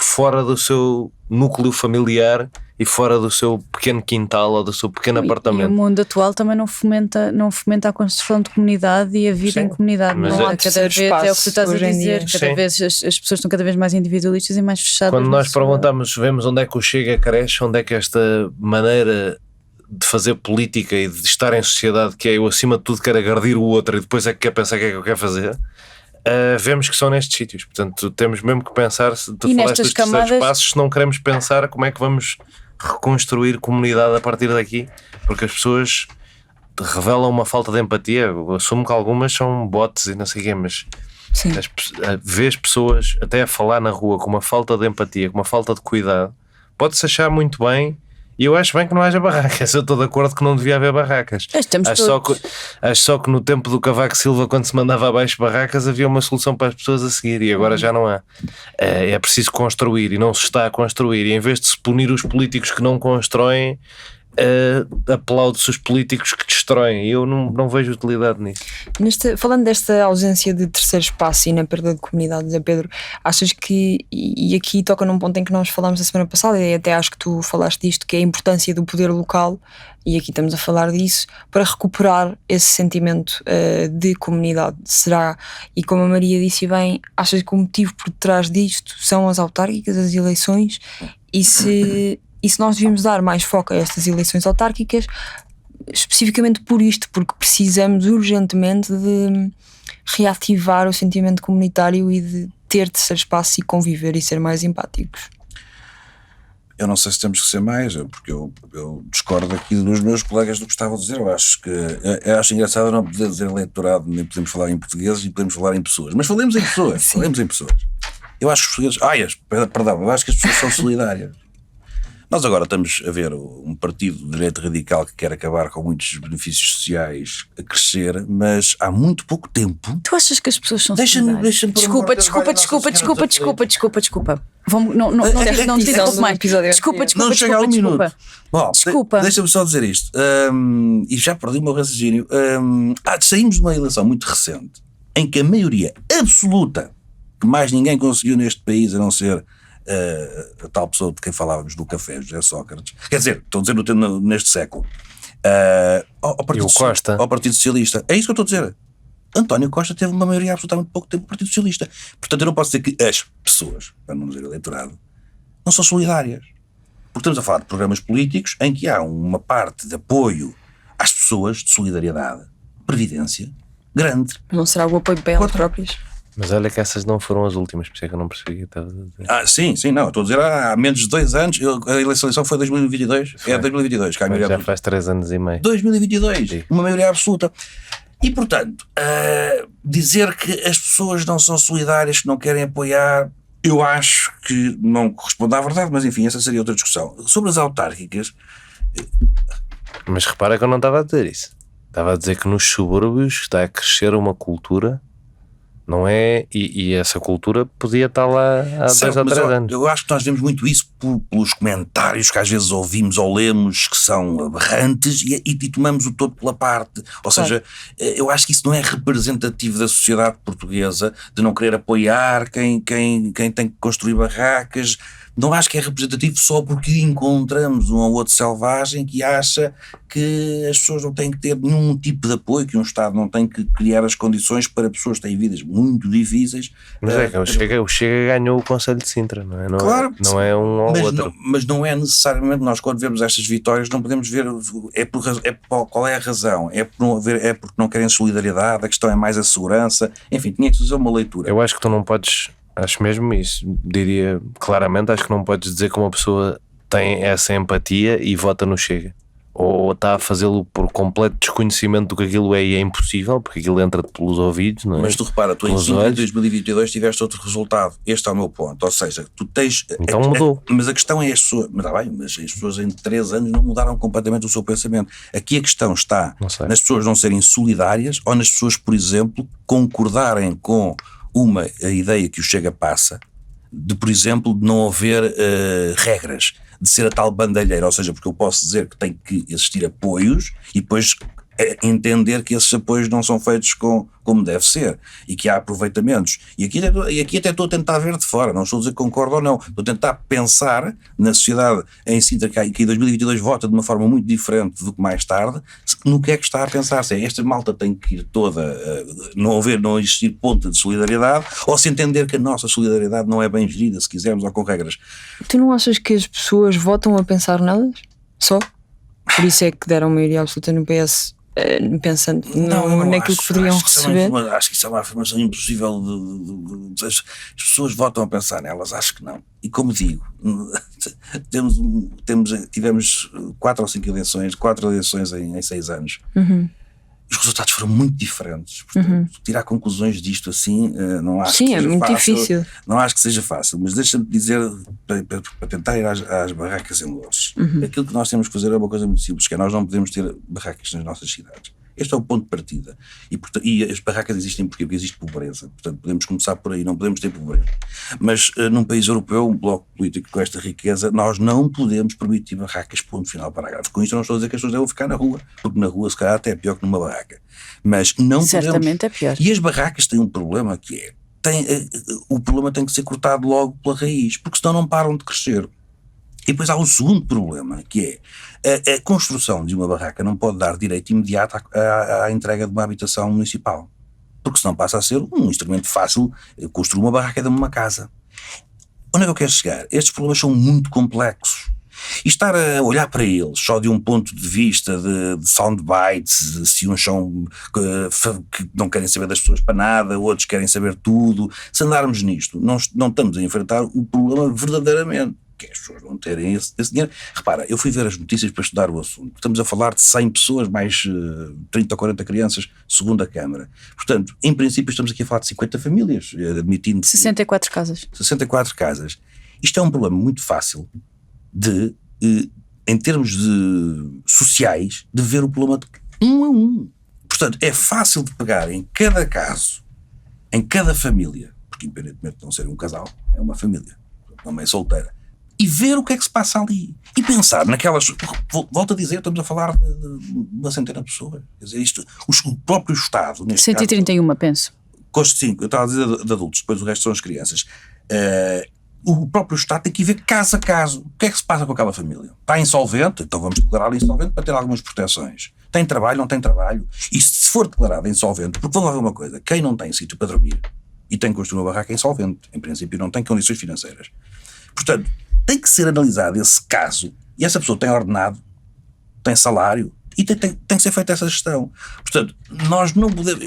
fora do seu núcleo familiar e fora do seu pequeno quintal ou do seu pequeno apartamento. E o mundo atual também não fomenta a construção de comunidade e a vida em comunidade. Mas não há cada vez, é o que tu estás a dizer, cada vez as pessoas estão cada vez mais individualistas e mais fechadas. Quando nós perguntamos, vemos onde é que o Chega cresce, onde é que esta maneira de fazer política e de estar em sociedade, que é eu acima de tudo quero agredir o outro e depois é que quer pensar o que é que eu quero fazer, vemos que são nestes sítios. Portanto, temos mesmo que pensar, se tu falaste dos terceiros passos, se não queremos pensar como é que vamos reconstruir comunidade a partir daqui, porque as pessoas revelam uma falta de empatia. Eu assumo que algumas são bots e não sei o quê, mas vês pessoas até a falar na rua com uma falta de empatia, com uma falta de cuidado. Pode-se achar muito bem, e eu acho bem que não haja barracas. Eu estou de acordo que não devia haver barracas. Acho só que no tempo do Cavaco Silva, quando se mandava abaixo barracas, havia uma solução para as pessoas a seguir, e agora já não há. É preciso construir, e não se está a construir, e em vez de se punir os políticos que não constroem, aplaude-se os políticos que destroem. Eu não vejo utilidade nisso. Falando desta ausência de terceiro espaço e na perda de comunidades, Pedro, achas que, e aqui toca num ponto em que nós falámos a semana passada, e até acho que tu falaste disto, que é a importância do poder local, e aqui estamos a falar disso, para recuperar esse sentimento de comunidade. Será, e como a Maria disse bem, achas que o motivo por trás disto são as autárquicas, as eleições, e se nós devíamos dar mais foco a estas eleições autárquicas, especificamente por isto, porque precisamos urgentemente de reativar o sentimento comunitário e de ter terceiro espaço e conviver e ser mais empáticos. Eu não sei se temos que ser mais, porque eu discordo aqui dos meus colegas do que estavam a dizer. Eu acho engraçado não poder dizer eleitorado, nem podemos falar em portugueses e podemos falar em pessoas. Mas falemos em pessoas, falemos em pessoas. Eu acho que os portugueses... eu acho que as pessoas são solidárias. Nós agora estamos a ver um partido de direita radical que quer acabar com muitos benefícios sociais a crescer, mas há muito pouco tempo... Tu achas que as pessoas são Deixa-me Desculpa. Vamos, não te interrompo mais. Desculpa. Bom, deixa-me só dizer isto. E já perdi o meu raciocínio. Saímos de uma eleição muito recente em que a maioria absoluta, que mais ninguém conseguiu neste país a não ser a tal pessoa de quem falávamos no café, José Sócrates, quer dizer, estou a dizer neste século, ao Partido Socialista. É isso que eu estou a dizer. António Costa teve uma maioria absoluta há muito pouco tempo no Partido Socialista. Portanto, eu não posso dizer que as pessoas, para não dizer eleitorado, não são solidárias. Porque estamos a falar de programas políticos em que há uma parte de apoio às pessoas, de solidariedade, previdência, grande. Não será o apoio para elas próprias? Mas olha que essas não foram as últimas, por isso é que eu não percebi o que estava a dizer. Sim, não, estou a dizer há menos de 2 anos, a eleição foi 2022, é 2022, que há a maioria já faz 3 anos e meio. 2022, Sim. Uma maioria absoluta. E portanto, dizer que as pessoas não são solidárias, que não querem apoiar, eu acho que não corresponde à verdade, mas enfim, essa seria outra discussão. Sobre as autárquicas... Mas repara que eu não estava a dizer isso. Estava a dizer que nos subúrbios está a crescer uma cultura, não é? E essa cultura podia estar lá há 2 ou 3 anos. Eu acho que nós vemos muito isso pelos comentários que às vezes ouvimos ou lemos que são aberrantes e tomamos o todo pela parte. Ou seja, eu acho que isso não é representativo da sociedade portuguesa, de não querer apoiar quem tem que construir barracas. Não acho que é representativo só porque encontramos um ou outro selvagem que acha que as pessoas não têm que ter nenhum tipo de apoio, que um Estado não tem que criar as condições para pessoas que têm vidas muito difíceis. Mas é que o Chega ganhou o Conselho de Sintra, não é? Claro, não é um ou outro. Mas não é necessariamente, nós quando vemos estas vitórias não podemos ver qual é a razão, é porque não querem solidariedade, a questão é mais a segurança, enfim, tinha que fazer uma leitura. Eu acho que tu não podes... Acho mesmo isso, diria claramente, acho que não podes dizer que uma pessoa tem essa empatia e vota no Chega. Ou está a fazê-lo por completo desconhecimento do que aquilo é e é impossível, porque aquilo entra pelos ouvidos, não é? Mas tu repara, tu em 2022 tiveste outro resultado. Este é o meu ponto. Ou seja, tu tens... Então mudou. Mas a questão é as pessoas... Mas está bem, mas as pessoas em 3 anos não mudaram completamente o seu pensamento. Aqui a questão está nas pessoas não serem solidárias ou nas pessoas, por exemplo, concordarem com a ideia que o Chega passa de, por exemplo, de não haver regras, de ser a tal bandalheira, ou seja, porque eu posso dizer que tem que existir apoios e depois entender que esses apoios não são feitos como deve ser e que há aproveitamentos. E aqui até estou a tentar ver de fora, não estou a dizer que concordo ou não, estou a tentar pensar na sociedade em Sintra, que em 2022 vota de uma forma muito diferente do que mais tarde, no que é que está a pensar, se é esta malta tem que ir toda, não existir ponto de solidariedade, ou se entender que a nossa solidariedade não é bem gerida, se quisermos, ou com regras. Tu não achas que as pessoas votam a pensar nelas? Só? Por isso é que deram maioria absoluta no PS, pensando naquilo que poderiam receber? Acho que isso é uma afirmação impossível as pessoas votam a pensar nelas, acho que não. E como digo, tivemos 4 ou 5 eleições, 4 eleições em 6 anos. Os resultados foram muito diferentes. Portanto, tirar conclusões disto assim, não acho que seja muito fácil. Difícil. Não acho que seja fácil, mas deixa-me dizer, para tentar ir às barracas em Loures, aquilo que nós temos que fazer é uma coisa muito simples, que é nós não podemos ter barracas nas nossas cidades. Este é o ponto de partida. E as barracas existem porquê? Porque existe pobreza. Portanto, podemos começar por aí, não podemos ter pobreza. Mas num país europeu, um bloco político com esta riqueza, nós não podemos permitir barracas, ponto final, parágrafo. Com isto eu não estou a dizer que as pessoas devem ficar na rua, porque na rua se calhar até é pior que numa barraca. Mas não Certamente podemos. é pior. E as barracas têm um problema que é, o problema tem que ser cortado logo pela raiz, porque senão não param de crescer. E depois há um segundo problema, que é a construção de uma barraca não pode dar direito imediato à entrega de uma habitação municipal, porque senão passa a ser um instrumento fácil. Construir uma barraca de uma casa. Onde é que eu quero chegar? Estes problemas são muito complexos. E estar a olhar para eles só de um ponto de vista de soundbites, se uns são que não querem saber das pessoas para nada, outros querem saber tudo, se andarmos nisto, não estamos a enfrentar o problema verdadeiramente, que é as pessoas não terem esse dinheiro. Repara, eu fui ver as notícias para estudar o assunto. Estamos a falar de 100 pessoas, mais 30 ou 40 crianças, segundo a Câmara. Portanto, em princípio estamos aqui a falar de 50 famílias, admitindo 64 casas. 64 casas. Isto é um problema muito fácil de, em termos sociais, de ver o problema de um a um. Portanto, é fácil de pegar em cada caso, em cada família, porque independentemente de não ser um casal, é uma família, uma mãe solteira, e ver o que é que se passa ali. E pensar naquelas... Volto a dizer, estamos a falar de uma centena de pessoas. Quer dizer, isto, o próprio Estado... Neste 131, caso, penso. Custo 5, eu estava a dizer de adultos, depois o resto são as crianças. O próprio Estado tem que ir ver caso a caso. O que é que se passa com aquela família? Está insolvente? Então vamos declarar insolvente para ter algumas proteções. Tem trabalho? Não tem trabalho? E se for declarado insolvente, porque vamos lá ver uma coisa, quem não tem sítio para dormir e tem que construir uma barraca é insolvente. Em princípio não tem condições financeiras. Portanto, tem que ser analisado esse caso, e essa pessoa tem ordenado, tem salário, e tem que ser feita essa gestão. Portanto, nós não podemos...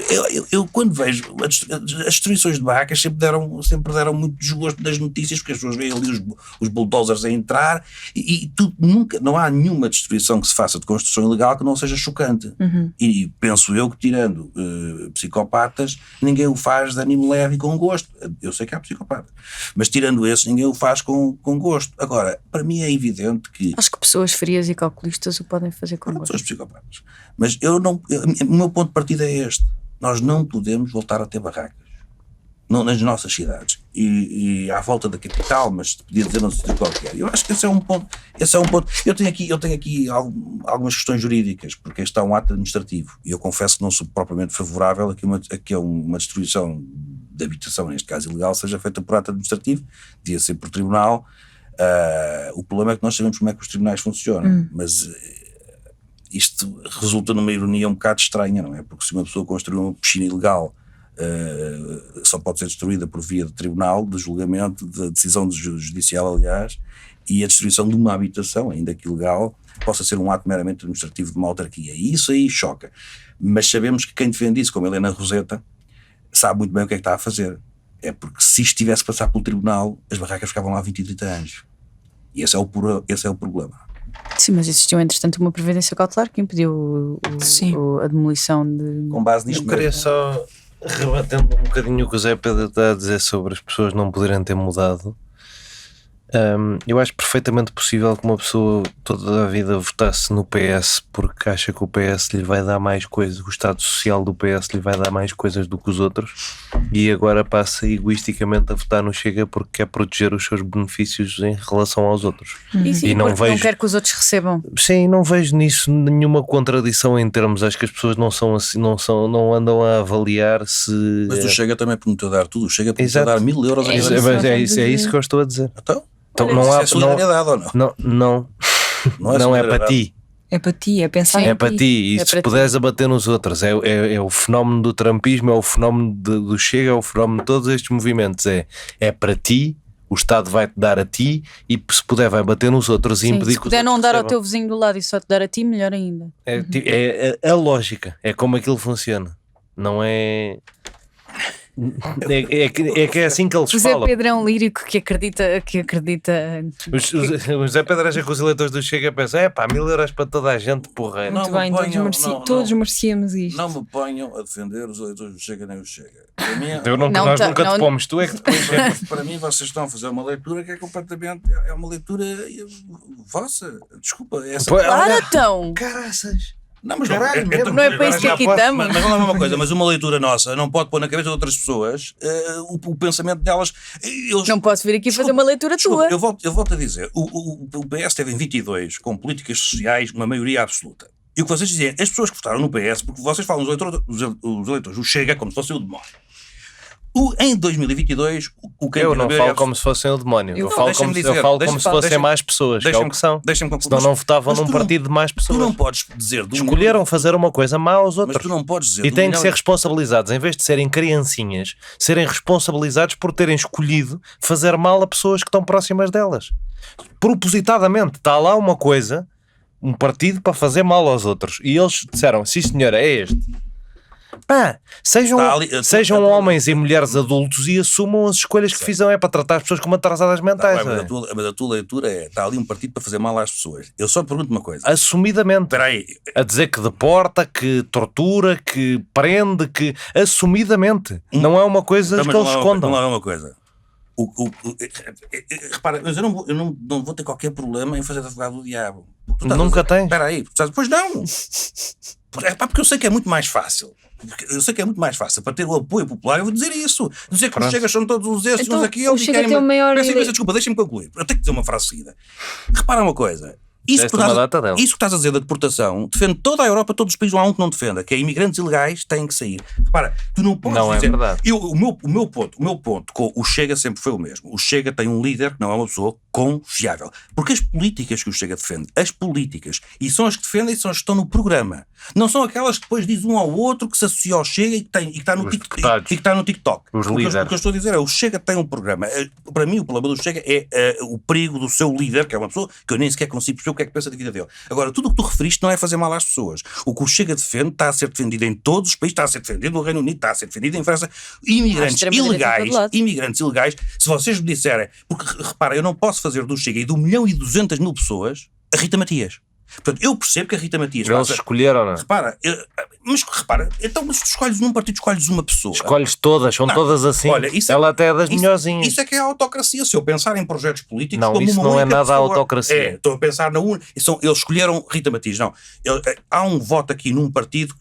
Eu quando vejo as destruições de barracas sempre deram muito desgosto das notícias, porque as pessoas veem ali os bulldozers a entrar e tudo, nunca, não há nenhuma destruição que se faça de construção ilegal que não seja chocante. E penso eu que, tirando psicopatas, ninguém o faz de ânimo leve e com gosto. Eu sei que há psicopatas, mas tirando esses, ninguém o faz com gosto. Agora, para mim é evidente que... Acho que pessoas frias e calculistas o podem fazer com gosto. Psicopatas. Mas o meu ponto de partida é este: nós não podemos voltar a ter barracas nas nossas cidades e à volta da capital, mas podia dizer não sei qualquer. Eu acho que esse é um ponto. Eu tenho aqui algumas questões jurídicas, porque este é um ato administrativo e eu confesso que não sou propriamente favorável a que uma destruição de habitação, neste caso ilegal, seja feita por ato administrativo, devia ser por tribunal. O problema é que nós sabemos como é que os tribunais funcionam, mas isto resulta numa ironia um bocado estranha, não é? Porque se uma pessoa construir uma piscina ilegal, só pode ser destruída por via de tribunal, de julgamento, de decisão judicial, aliás, e a destruição de uma habitação, ainda que ilegal, possa ser um ato meramente administrativo de uma autarquia. E isso aí choca. Mas sabemos que quem defende isso, como Helena Roseta, sabe muito bem o que é que está a fazer. É porque se isto tivesse que passar pelo tribunal, as barracas ficavam lá 20 e 30 anos. E esse é o problema. Sim, mas existiu entretanto uma previdência cautelar que impediu a demolição de... Com base nisto Eu queria só, rebatendo um bocadinho o que o Zé Pedro está a dizer sobre as pessoas não poderem ter mudado, eu acho perfeitamente possível que uma pessoa toda a vida votasse no PS porque acha que o PS lhe vai dar mais coisas, o Estado Social do PS lhe vai dar mais coisas do que os outros, e agora passa egoisticamente a votar no Chega porque quer proteger os seus benefícios em relação aos outros. E não quer que os outros recebam. Sim, não vejo nisso nenhuma contradição em termos. Acho que as pessoas não são assim, não andam a avaliar se... Mas o Chega também prometeu dar tudo. O Chega prometeu dar 1000 euros a é isso que eu estou a dizer. Então não há solidariedade ou não? Não é para ti. É para ti, é pensar É em para ti. E É se para ti. puderes abater nos outros, é o fenómeno do trumpismo, é o fenómeno do Chega, é o fenómeno de todos estes movimentos. É para ti, o Estado vai-te dar a ti, e se puder vai bater nos outros e Sim, impedir se que os puder não outros dar ao recebam. teu vizinho do lado e só te dar a ti, melhor ainda. É a lógica, é como aquilo funciona. Não é... É que é assim que eles O Zé falam. Pedro é um lírico que acredita O Zé Pedro acha que os eleitores do Chega pensam: 1000 euros para toda a gente, porra. Não muito me bem, ponham, todos merecíamos isto. Não me ponham a defender os eleitores do Chega nem o Chega. Para mim, Nós nunca te pomos, tu é que te pões sempre. para mim vocês estão a fazer uma leitura que é completamente... É uma leitura vossa. Desculpa. Pô, Claro, então! Caraças. Não, mas Caralho, mesmo. Não é para isso que aqui estamos. Mas não é uma coisa, mas uma leitura nossa não pode pôr na cabeça de outras pessoas o pensamento delas. Não posso vir aqui fazer uma leitura tua. Eu volto a dizer, o PS teve em 22 com políticas sociais uma maioria absoluta. E o que vocês dizem, as pessoas que votaram no PS, porque vocês falam os eleitores, o Chega como se fosse o demónio. Em 2022, o que Eu não falo como se fossem o demónio. Eu falo como se fossem mais pessoas, que é o que são. Senão não votavam num partido de mais pessoas. Tu não podes dizer... Escolheram fazer uma coisa má aos outros. Mas tu não podes dizer... E têm que ser responsabilizados, em vez de serem criancinhas, serem responsabilizados por terem escolhido fazer mal a pessoas que estão próximas delas. Propositadamente, está lá uma coisa, um partido para fazer mal aos outros. E eles disseram, sim senhora, é este. Pá, sejam homens e mulheres adultos e assumam as escolhas que fizeram. É para tratar as pessoas como atrasadas mentais. Mas a tua leitura é, está ali um partido para fazer mal às pessoas. Eu só te pergunto uma coisa. Assumidamente. Espera aí. A dizer que deporta, que tortura, que prende, que... Assumidamente. Não é uma coisa que eles escondam. Não é uma coisa. Repara, mas eu não vou ter qualquer problema em fazer advogado do diabo. Nunca tens? Espera aí. Pois não. Porque eu sei que é muito mais fácil. Para ter o apoio popular, eu vou dizer isso. Dizer que os Chegas são todos os esses, então, uns aqueles. O Chega tem o maior... Desculpa, deixa-me concluir. Eu tenho que dizer uma frase seguida. Repara uma coisa. Isso que estás a dizer da deportação defende toda a Europa, todos os países, não há um que não defenda, que é imigrantes ilegais têm que sair. Repara, tu não podes dizer... Não é verdade. O meu ponto com o Chega sempre foi o mesmo. O Chega tem um líder que não é uma pessoa confiável. Porque as políticas que o Chega defende, e são as que defendem, são as que estão no programa. Não são aquelas que depois diz um ao outro que se associa ao Chega e que está no TikTok. Os líderes. O que eu estou a dizer é o Chega tem um programa. Para mim, o problema do Chega é o perigo do seu líder, que é uma pessoa que eu nem sequer consigo perceber o que é que pensa da vida dele. Agora, tudo o que tu referiste não é fazer mal às pessoas. O que o Chega defende está a ser defendido em todos os países, está a ser defendido no Reino Unido, está a ser defendido em França. Imigrantes ilegais, se vocês me disserem, porque repara, eu não posso fazer do Chega e de 1.200.000 pessoas a Rita Matias. Portanto, eu percebo que a Rita Matias... Eles escolheram, não é? Repara, então se tu escolhes num partido, escolhes uma pessoa. Escolhes todas, são todas assim. Olha, ela até é das melhorzinhas. Isso é que é a autocracia. Se eu pensar em projetos políticos... Não, como isso uma não é nada pessoa, autocracia. Estou a pensar na única... Eles escolheram Rita Matias, não. Há um voto aqui num partido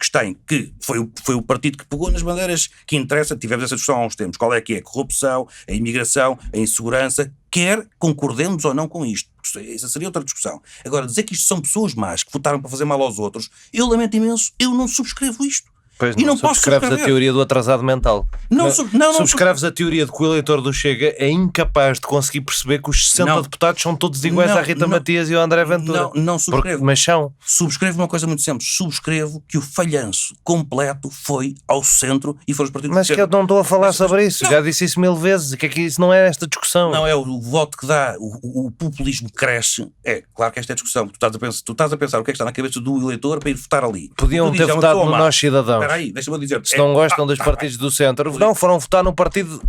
que foi o partido que pegou nas bandeiras que interessa. Tivemos essa discussão há uns tempos. Qual é que é? A corrupção, a imigração, a insegurança... Quer concordemos ou não com isto. Essa seria outra discussão. Agora, dizer que isto são pessoas más que votaram para fazer mal aos outros, eu lamento imenso, eu não subscrevo isto. Pois não, subscreves a teoria do atrasado mental. Não subscreves a teoria de que o eleitor do Chega é incapaz de conseguir perceber que os 60 deputados são todos iguais à Rita Matias e ao André Ventura. Não subscrevo. Mas são. Subscrevo uma coisa muito simples. Subscrevo que o falhanço completo foi ao centro e foram os partidos... Mas que eu não estou a falar sobre isso. Já disse isso 1000 vezes. Que é que isso não é esta discussão. Não, é o voto que dá. O populismo cresce. É, claro que esta é a discussão. Tu estás a pensar o que é que está na cabeça do eleitor para ir votar ali. Podiam ter votado no Nós Cidadãos. Espera aí, deixa-me dizer. Se não gostam dos partidos do centro, não, foram votar no partido.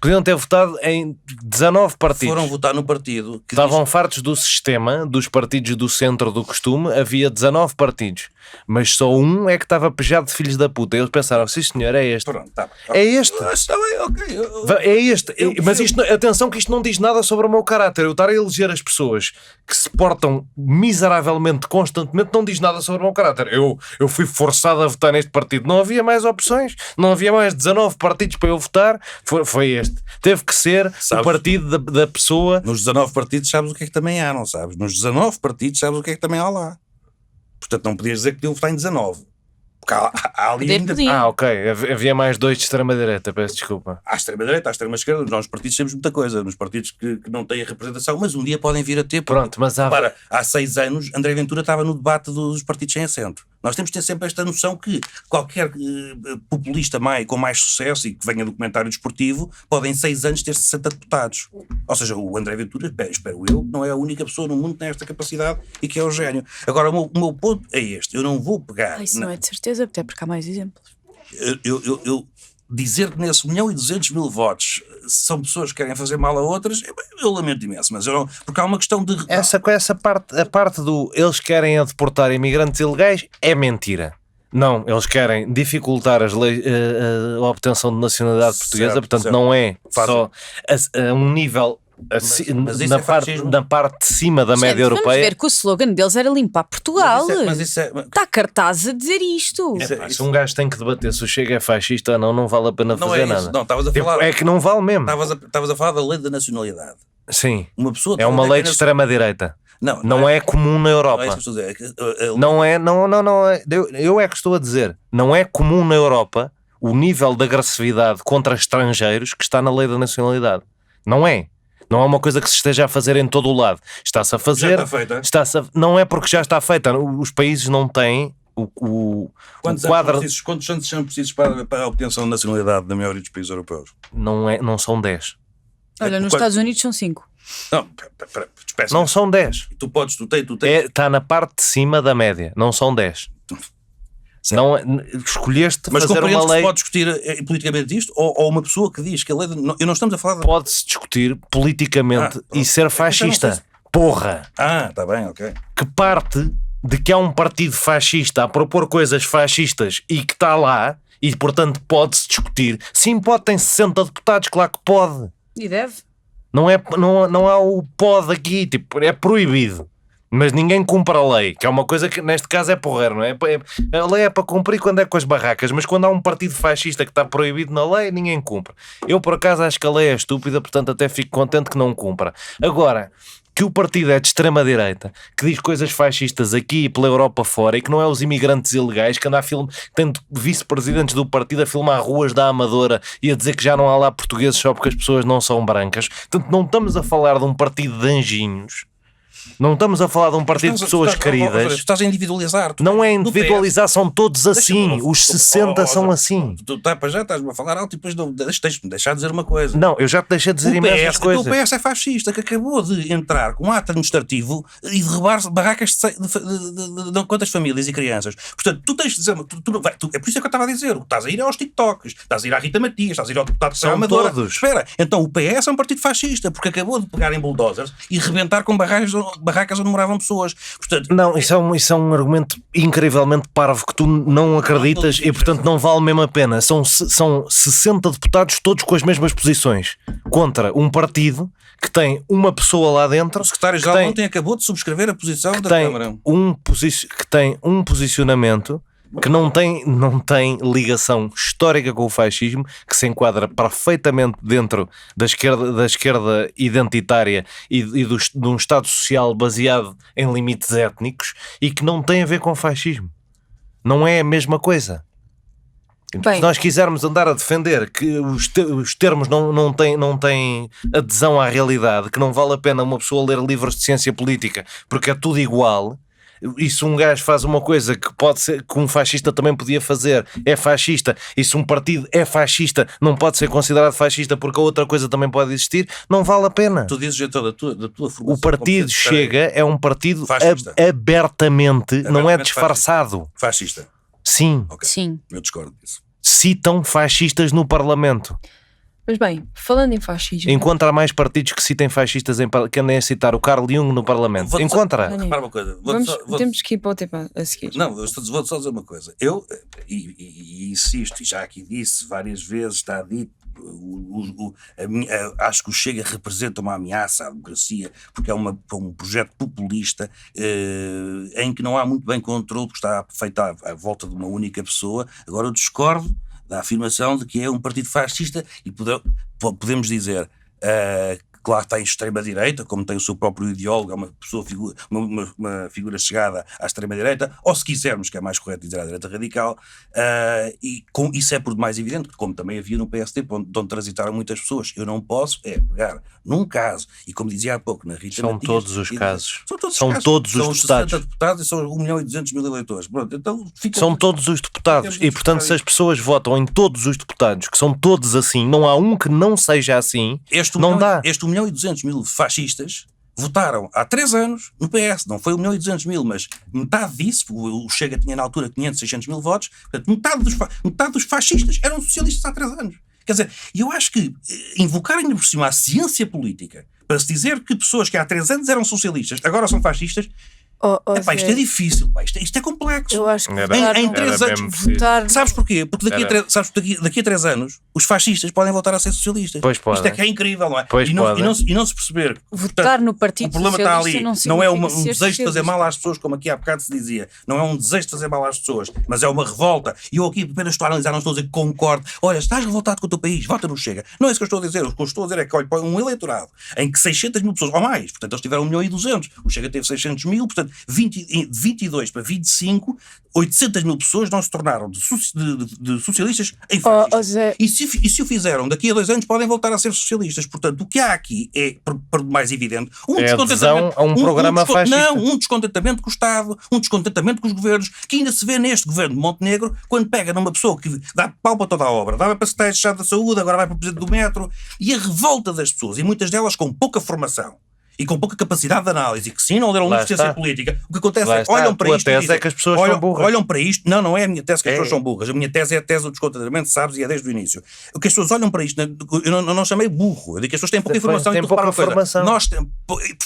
Podiam ter votado em 19 partidos. Foram votar no partido que estavam fartos do sistema, dos partidos do centro do costume. Havia 19 partidos, mas só um é que estava pejado de filhos da puta. E eles pensaram, sim senhor, é este. Pronto, tá. É este. Está bem, ok. É este. Mas isto, atenção que isto não diz nada sobre o meu caráter. Eu estar a eleger as pessoas que se portam miseravelmente, constantemente, não diz nada sobre o meu caráter. Eu fui forçado a votar neste partido. Não havia mais opções. Não havia mais 19 partidos para eu votar. Foi este. Teve que ser o partido da pessoa. Nos 19 partidos sabes o que é que também há, não sabes? Nos 19 partidos sabes o que é que também há lá. Portanto, não podias dizer que podiam votar em 19. Porque há ali ainda... ok. Havia mais 2 de extrema-direita, peço desculpa. Há extrema-direita, há extrema-esquerda. Nós, os partidos, temos muita coisa. Nos partidos que não têm a representação, mas um dia podem vir a ter. Pronto, mas há 6 anos, André Ventura estava no debate dos partidos sem assento. Nós temos de ter sempre esta noção que qualquer populista com mais sucesso e que venha do comentário desportivo pode em 6 anos ter 60 deputados. Ou seja, o André Ventura, espero eu, não é a única pessoa no mundo que tem esta capacidade e que é o gênio. Agora, o meu ponto é este. Eu não vou pegar... Isso não é de certeza, até porque há mais exemplos. Eu dizer que nesse 1.200.000 votos são pessoas que querem fazer mal a outras, eu lamento imenso, mas eu não, porque há uma questão de... A parte do eles querem deportar imigrantes ilegais é mentira. Não, eles querem dificultar as leis, a obtenção de nacionalidade portuguesa, portanto não é só a um nível Mas isso na, é parte, fascismo. na parte de cima da Gente, média vamos europeia. ver que o slogan deles era limpar Portugal. Mas isso é. Está cartaz a dizer isto. Se um gajo tem que debater se o Chega é fascista ou não, não vale a pena Não fazer é isso. nada. Não, estavas a Tipo, falar. é que não vale mesmo. Estavas a falar da lei da nacionalidade. Sim, Uma pessoa é uma lei de extrema-direita. Não É comum na Não é Europa. isso que eu estou a dizer. Não é, não é. Eu é que estou a dizer. Não é comum na Europa o nível de agressividade contra estrangeiros que está na lei da nacionalidade. Não é. Não é uma coisa que se esteja a fazer em todo o lado. Está-se a fazer. Já está feita. Não é porque já está feita. Os países não têm o Quantos quadro. quantos anos são precisos para a obtenção de nacionalidade da maioria dos países europeus? Não são 10. Olha, nos Estados Unidos são 5. Não, espécie. Não são 10. Tu tens. Está na parte de cima da média. Não são 10. Certo. Não, escolheste Mas fazer compreendes uma que se lei. pode discutir politicamente isto? Ou uma pessoa que diz que a lei. Eu não estamos a falar de. Pode-se discutir politicamente e ser fascista. Porra! Está bem, ok. Que parte de que há um partido fascista a propor coisas fascistas e que está lá e, portanto, pode-se discutir. Sim, pode, tem 60 deputados, claro que pode. E deve. Não há o pode aqui, tipo, é proibido. Mas ninguém cumpre a lei, que é uma coisa que neste caso é porreiro, não é? A lei é para cumprir quando é com as barracas, mas quando há um partido fascista que está proibido na lei, ninguém cumpre. Eu, por acaso, acho que a lei é estúpida, portanto até fico contente que não cumpra. Agora, que o partido é de extrema-direita, que diz coisas fascistas aqui e pela Europa fora, e que não é os imigrantes ilegais, que anda a tem vice-presidentes do partido a filmar ruas da Amadora e a dizer que já não há lá portugueses só porque as pessoas não são brancas. Portanto, não estamos a falar de um partido de anjinhos. Não estamos a falar de um partido de pessoas queridas. Estás a individualizar. Não é individualizar, são todos assim. Os 60 são assim. Tu para já estás-me a falar alto e depois deixa-me deixar de dizer uma coisa. Não, eu já te deixei de dizer imensas coisas. O PS é fascista, que acabou de entrar com um ato administrativo e derrubar barracas de quantas famílias e crianças. Portanto, tu tens de dizer. É por isso que eu estava a dizer. Estás a ir aos TikToks, estás a ir à Rita Matias, estás a ir ao deputado de Amadora. Todos. Espera, então o PS é um partido fascista porque acabou de pegar em bulldozers e rebentar com barracas onde moravam pessoas. Portanto, Não, isso é um argumento incrivelmente parvo que tu não acreditas e, portanto, não vale mesmo a pena. São 60 deputados todos com as mesmas posições contra um partido que tem uma pessoa lá dentro. o secretário-geral ontem acabou de subscrever a posição da Câmara. Que tem um posicionamento que não tem ligação histórica com o fascismo, que se enquadra perfeitamente dentro da esquerda identitária e de um Estado social baseado em limites étnicos e que não tem a ver com fascismo. Não é a mesma coisa. Bem, Se nós quisermos andar a defender que os termos não têm adesão à realidade, que não vale a pena uma pessoa ler livros de ciência política porque é tudo igual. E se um gajo faz uma coisa que pode ser que um fascista também podia fazer, é fascista, e se um partido é fascista, não pode ser considerado fascista porque a outra coisa também pode existir, não vale a pena. Tu dizes então da tua formação. O partido Chega é um partido Fascista. abertamente, não é disfarçado. Fascista. Sim, Ok. Sim. Eu discordo disso. citam fascistas no Parlamento. mas bem, falando em fascismo, Encontra mais partidos que citem fascistas que andem a citar o Carl Jung no Parlamento. Vou-te só- Encontra. Repara uma coisa. temos que ir para o tema a seguir. Não, vou-te só dizer uma coisa. Eu, e insisto, e já aqui disse várias vezes, está dito, acho que o Chega representa uma ameaça à democracia, porque é um projeto populista em que não há muito bem controle, porque está feito à volta de uma única pessoa. Agora eu discordo da afirmação de que é um partido fascista e podemos dizer que lá está em extrema-direita, como tem o seu próprio ideólogo, é uma figura chegada à extrema-direita, ou se quisermos, que é mais correto dizer à direita radical, e isso é por demais evidente, como também havia no PSD, onde transitaram muitas pessoas. Eu não posso pegar num caso, e como dizia há pouco na Rita São Matias, todos os casos. São Todos os são deputados. 60 deputados e são 1.200.000 eleitores. Pronto, então São todos os deputados. Temos E, portanto, de se as pessoas votam em todos os deputados, que são todos assim, não há um que não seja assim, não dá. Este 1.200.000 fascistas votaram há 3 anos no PS. Não foi 1.200.000, mas metade disso, o Chega tinha na altura 500, 600.000 votos, portanto, metade dos fascistas eram socialistas há 3 anos. Quer dizer, eu acho que invocar ainda por cima a ciência política para se dizer que pessoas que há 3 anos eram socialistas agora são fascistas, Epá, isto é difícil, pá, isto é complexo. Eu acho que Em 3 era anos, mesmo preciso. votar. sabes porquê? Porque daqui a 3 anos os fascistas podem voltar a ser socialistas. Pois Isto é podem. que é incrível, não é? Pois E não podem. se perceber. Votar no O Partido problema está Socialista ali, não é um significa ser desejo de fazer socialista. mal às pessoas, como aqui há bocado se dizia. Não é um desejo de fazer mal às pessoas, mas é uma revolta. E eu aqui apenas estou a analisar, não estou a dizer que concordo. Olha, estás revoltado com o teu país, vota no Chega. Não é isso que eu estou a dizer. O que eu estou a dizer é que, olha, põe um eleitorado em que 600 mil pessoas, ou mais, portanto eles tiveram 1.200.000, o Chega teve 600 mil, portanto 22 para 25, 800 mil pessoas não se tornaram de socialistas em fascistas. Zé, E se o fizeram, daqui a 2 anos podem voltar a ser socialistas. Portanto, o que há aqui é, por mais evidente, É adesão a um programa fascista. Não, um descontentamento com o Estado, um descontentamento com os governos, que ainda se vê neste governo de Montenegro, quando pega numa pessoa que dá pau para toda a obra, dava para secretário de Estado da Saúde, agora vai para o presidente do metro, e a revolta das pessoas, e muitas delas com pouca formação e com pouca capacidade de análise, que sim, não deram Lá licença está. política, o que acontece Lá é, está. olham para A tua isto e tese dizem, é que as pessoas são burras. olham para isto, não é a minha tese que as É. pessoas são burras, a minha tese é a tese do descontentamento, sabes, e é desde o início. O que as pessoas olham para isto, eu não chamei burro, eu digo que as pessoas têm pouca Depois informação. têm e tu repara pouca uma coisa, formação. nós temos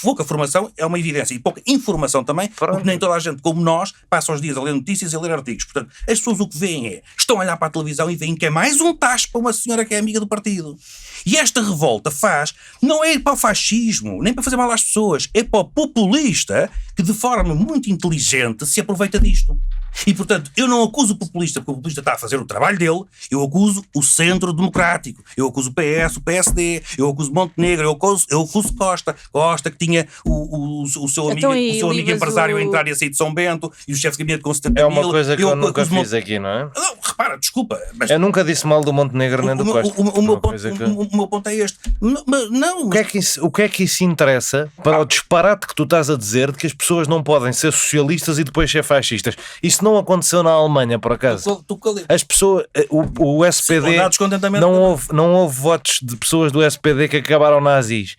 pouca formação, é uma evidência, e pouca informação também, Pronto. porque nem toda a gente, como nós, passa os dias a ler notícias e a ler artigos. Portanto, as pessoas o que veem é, estão a olhar para a televisão e veem que é mais um tacho para uma senhora que é amiga do partido. E esta revolta não é para o fascismo, nem para fazer mal às pessoas, é para o populista que de forma muito inteligente se aproveita disto. E, portanto, eu não acuso o populista porque o populista está a fazer o trabalho dele, eu acuso o centro democrático, eu acuso o PS, o PSD, eu acuso Montenegro, eu acuso Costa que tinha o seu amigo, Então, o seu amigo Livas, empresário a entrar e a sair de São Bento, e o chefe de gabinete com 70 É mil. uma coisa que eu nunca acuso fiz aqui, não é? Não, repara, desculpa, mas Eu nunca disse mal do Montenegro nem do Costa. o meu Uma coisa que- o meu ponto é este. Não, O que é que isso interessa para o disparate que tu estás a dizer de que as pessoas não podem ser socialistas e depois ser fascistas? Isso não aconteceu na Alemanha, por acaso. As pessoas, o SPD, Sim, descontentamento não houve votos de pessoas do SPD que acabaram nazis.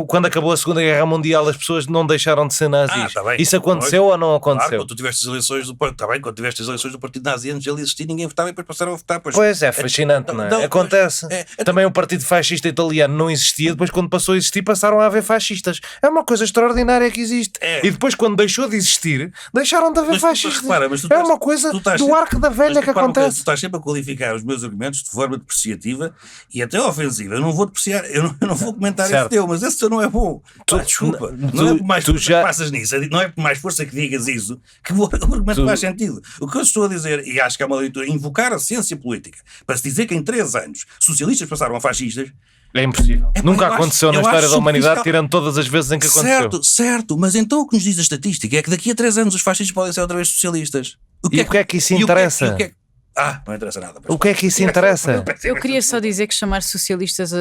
Quando acabou a Segunda Guerra Mundial, as pessoas não deixaram de ser nazis. Tá bem. Isso aconteceu ou não Claro, aconteceu? quando tu tiveste as eleições do Partido, quando tiveste as eleições do Partido Nazi antes de ele existir, ninguém votava e depois passaram a votar. Pois é, fascinante, não é? Acontece. Também o Partido Fascista Italiano não existia, depois quando passou a existir passaram a haver fascistas. É uma coisa extraordinária que existe. É. E depois quando deixou de existir, deixaram de haver fascistas. É uma coisa do arco da velha que acontece. Tu estás sempre a qualificar os meus argumentos de forma depreciativa e até ofensiva. Eu não vou depreciar, eu não vou comentar Certo. esse teu, mas esse teu não é bom. Desculpa, não é por mais força que passas nisso, não é por mais força que digas isso, que o argumento faz sentido. O que eu estou a dizer, e acho que é uma leitura, invocar a ciência política para se dizer que em 3 anos socialistas passaram a fascistas. É impossível. Nunca aconteceu na eu história acho da humanidade, superficial. tirando todas as vezes em que aconteceu. Certo, mas então o que nos diz a estatística é que daqui a 3 anos os fascistas podem ser outra vez socialistas. E o que é que isso interessa? Não interessa nada. O que é que isso interessa? Eu queria só dizer que chamar socialistas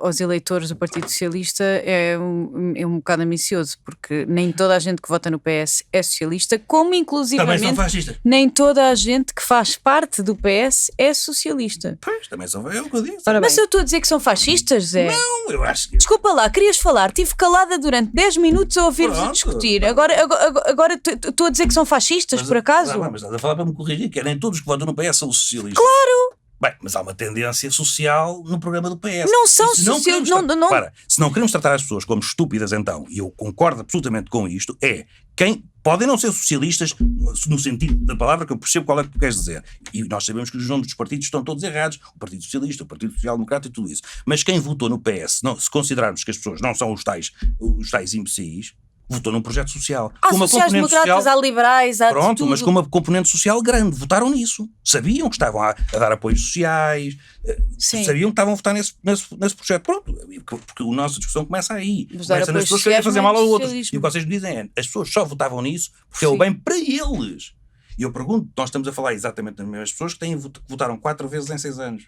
aos eleitores do Partido Socialista é um bocado ambicioso, porque nem toda a gente que vota no PS é socialista, como Também são inclusivamente fascistas. nem toda a gente que faz parte do PS é socialista. Pois, também são. É o que eu disse. Ora bem, Mas eu estou a dizer que são fascistas, Zé? Não, eu acho que. Desculpa lá, querias falar, estive calada durante 10 minutos a ouvir-vos a Pronto. discutir. Agora estou a dizer que são fascistas, por acaso? Mas estás a falar para me corrigir, que nem todos que votam no PS são socialistas. Claro! Bem, mas há uma tendência social no programa do PS. Não são E se não socialistas. queremos se não queremos tratar as pessoas como estúpidas, então, e eu concordo absolutamente com isto, podem não ser socialistas no sentido da palavra, que eu percebo qual é que tu queres dizer. E nós sabemos que os nomes dos partidos estão todos errados. O Partido Socialista, o Partido Social Democrata e tudo isso. Mas quem votou no PS, se considerarmos que as pessoas não são os tais imbecis, votou num projeto social. Há Com uma componente sociais-democratas, social- há liberais, há de Pronto, tudo. mas com uma componente social grande. Votaram nisso. Sabiam que estavam a dar apoios sociais. Sim. Sabiam que estavam a votar nesse projeto. Pronto, porque a nossa discussão começa aí. Mas dar Começa nas apoios pessoas querem sociais fazer não é mal a outros. socialismo. E o que vocês me dizem é, as pessoas só votavam nisso porque é o Sim. bem para eles. E eu pergunto, nós estamos a falar exatamente das mesmas pessoas que votaram 4 vezes em 6 anos.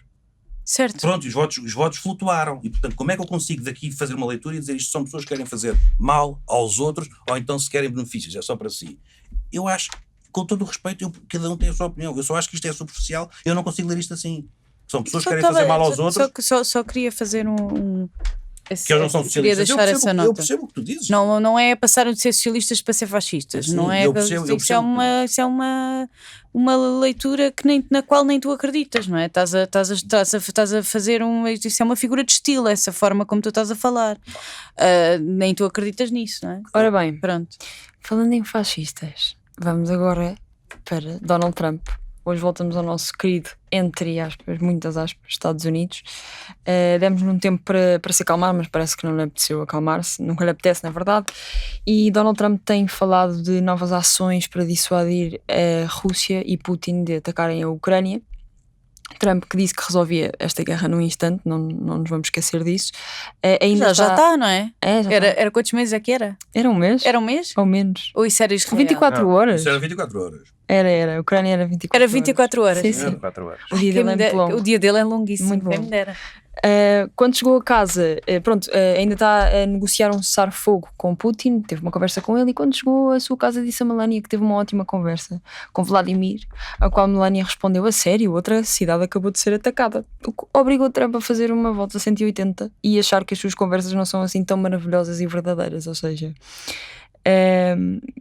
Certo. Pronto, e os votos flutuaram. E, portanto, como é que eu consigo daqui fazer uma leitura e dizer isto são pessoas que querem fazer mal aos outros ou então se querem benefícios, é só para si? Eu acho, com todo o respeito, cada um tem a sua opinião. Eu só acho que isto é superficial, eu não consigo ler isto assim. São pessoas que querem fazer mal aos outros, Só queria fazer que eles não são queria socialistas. deixar essa Eu nota. percebo o que tu dizes. Não é passaram de ser socialistas para ser fascistas. Sim, não é. eu percebo, Isso é uma leitura na qual nem tu acreditas, não é? Estás a fazer isso é uma figura de estilo, essa forma como tu estás a falar. Nem tu acreditas nisso, não é? ora bem, Pronto. Falando em fascistas, vamos agora para Donald Trump. Hoje voltamos ao nosso querido, entre aspas, muitas aspas, Estados Unidos. Demos-lhe um tempo para se acalmar, mas parece que não lhe apeteceu acalmar-se, nunca lhe apetece, na verdade. E Donald Trump tem falado de novas ações para dissuadir a Rússia e Putin de atacarem a Ucrânia. Trump, que disse que resolvia esta guerra num instante, não nos vamos esquecer disso. Ainda Já está, não é? Já Era quantos meses é que era? Era um mês? Era um mês? Ou menos? Ou isso era Israel? 24 horas? Isso era 24 horas. Era. A Ucrânia era 24 Era 24 horas. Sim, sim. 4 horas. O dia dele é muito longo. O dia dele é longuíssimo. Muito Quem bom. me dera. Quando chegou a casa, ainda está a negociar um cessar-fogo com Putin, teve uma conversa com ele, e quando chegou à sua casa disse a Melania que teve uma ótima conversa com Vladimir, a qual Melania respondeu: a sério, outra cidade acabou de ser atacada, o que obrigou Trump a fazer uma volta a 180 e achar que as suas conversas não são assim tão maravilhosas e verdadeiras. Ou seja,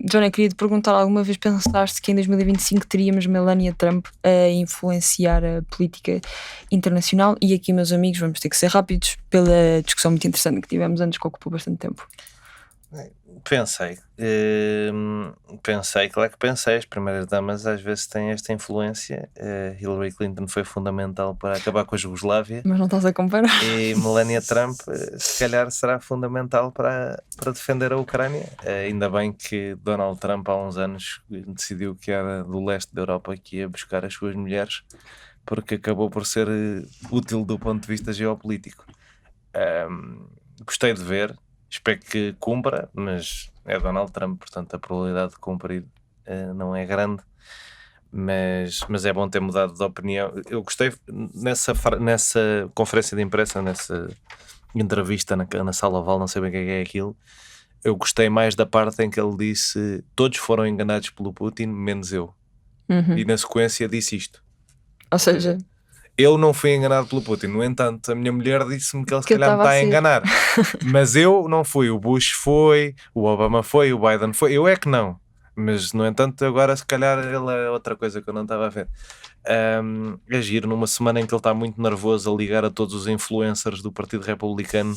Johnny, queria te perguntar, alguma vez pensaste que em 2025 teríamos Melania Trump a influenciar a política internacional? E aqui, meus amigos, vamos ter que ser rápidos pela discussão muito interessante que tivemos antes, que ocupou bastante tempo. Pensei, claro que pensei. As primeiras damas às vezes têm esta influência. Hillary Clinton foi fundamental para acabar com a Jugoslávia, Mas não estás a comparar. e Melania Trump se calhar será fundamental para defender a Ucrânia. Ainda bem que Donald Trump há uns anos decidiu que era do leste da Europa que ia buscar as suas mulheres, porque acabou por ser útil do ponto de vista geopolítico. Gostei de ver. Espero que cumpra, mas é Donald Trump, portanto a probabilidade de cumprir não é grande, mas é bom ter mudado de opinião. Eu gostei nessa conferência de imprensa, nessa entrevista na Sala Oval, não sei bem o que é aquilo. Eu gostei mais da parte em que ele disse: todos foram enganados pelo Putin, menos eu. E na sequência disse isto: Ou seja, eu não fui enganado pelo Putin. No entanto, a minha mulher disse-me que ele se Que eu calhar me estava está a a ser. enganar. Mas eu não fui. O Bush foi, o Obama foi, o Biden foi. Eu é que não. Mas, no entanto, agora se calhar ele é outra coisa que eu não estava a ver. É giro, numa semana em que ele está muito nervoso a ligar a todos os influencers do Partido Republicano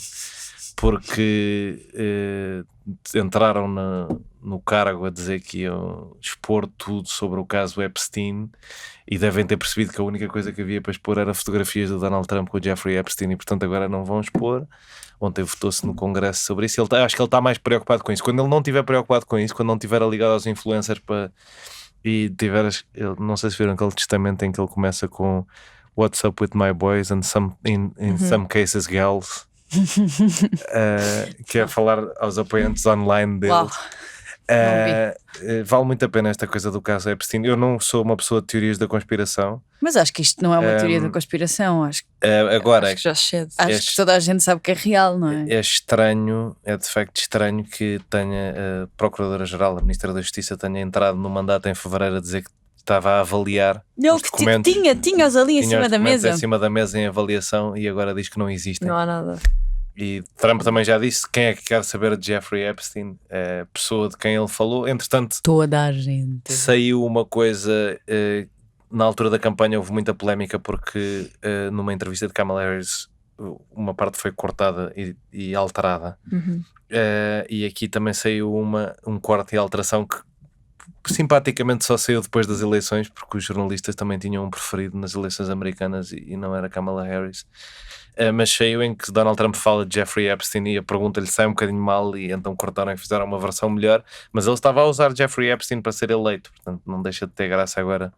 porque entraram no cargo a dizer que iam expor tudo sobre o caso Epstein, e devem ter percebido que a única coisa que havia para expor era fotografias do Donald Trump com o Jeffrey Epstein, e portanto agora não vão expor. Ontem votou-se no Congresso sobre isso. Acho que ele está mais preocupado com isso. Quando ele não estiver preocupado com isso, quando não estiver ligado aos influencers e tiver, não sei se viram aquele testamento em que ele começa com "What's up with my boys and in some cases girls", que é falar aos apoiantes online dele. Uau. Vale muito a pena esta coisa do caso Epstein. Eu não sou uma pessoa de teorias da conspiração. Mas acho que isto não é uma teoria da conspiração. Acho Agora, acho que já excede. que toda a gente sabe que é real, não é? é estranho, é de facto estranho que tenha a Procuradora-Geral, a Ministra da Justiça, tenha entrado no mandato em fevereiro a dizer que estava a avaliar Não, os que documentos. tinha-os ali em Tinha cima os da documentos mesa. em cima da mesa em avaliação, e agora diz que não existem. Não há nada. E Trump também já disse: quem é que quer saber de Jeffrey Epstein, a pessoa de quem ele falou. Entretanto, Toda a gente. saiu uma coisa, na altura da campanha houve muita polémica porque numa entrevista de Kamala Harris uma parte foi cortada e alterada. E aqui também saiu um corte e alteração que simpaticamente só saiu depois das eleições, porque os jornalistas também tinham um preferido nas eleições americanas e não era Kamala Harris. Mas saiu em que Donald Trump fala de Jeffrey Epstein e a pergunta lhe sai um bocadinho mal, e então cortaram e fizeram uma versão melhor, mas ele estava a usar Jeffrey Epstein para ser eleito, portanto não deixa de ter graça agora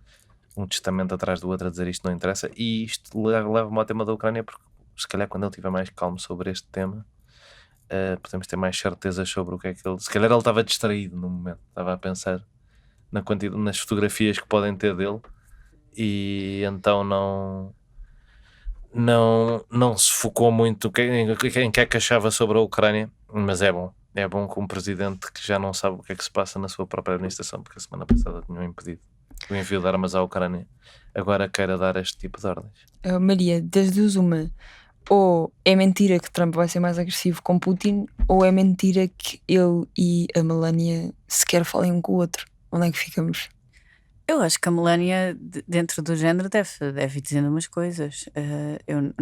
um testamento atrás do outro a dizer isto não interessa. E isto leva-me ao tema da Ucrânia, porque se calhar quando ele estiver mais calmo sobre este tema, podemos ter mais certezas sobre o que é que ele... Se calhar ele estava distraído no momento, estava a pensar nas fotografias que podem ter dele, e então não se focou muito em que é que achava sobre a Ucrânia. Mas é bom que um presidente que já não sabe o que é que se passa na sua própria administração, porque a semana passada tinham impedido o envio de armas à Ucrânia, agora queira dar este tipo de ordens. Maria, das duas uma: ou é mentira que Trump vai ser mais agressivo com Putin, ou é mentira que ele e a Melania sequer falem um com o outro. Onde é que ficamos? Eu acho que a Melania, dentro do género, deve ir dizendo umas coisas. Eu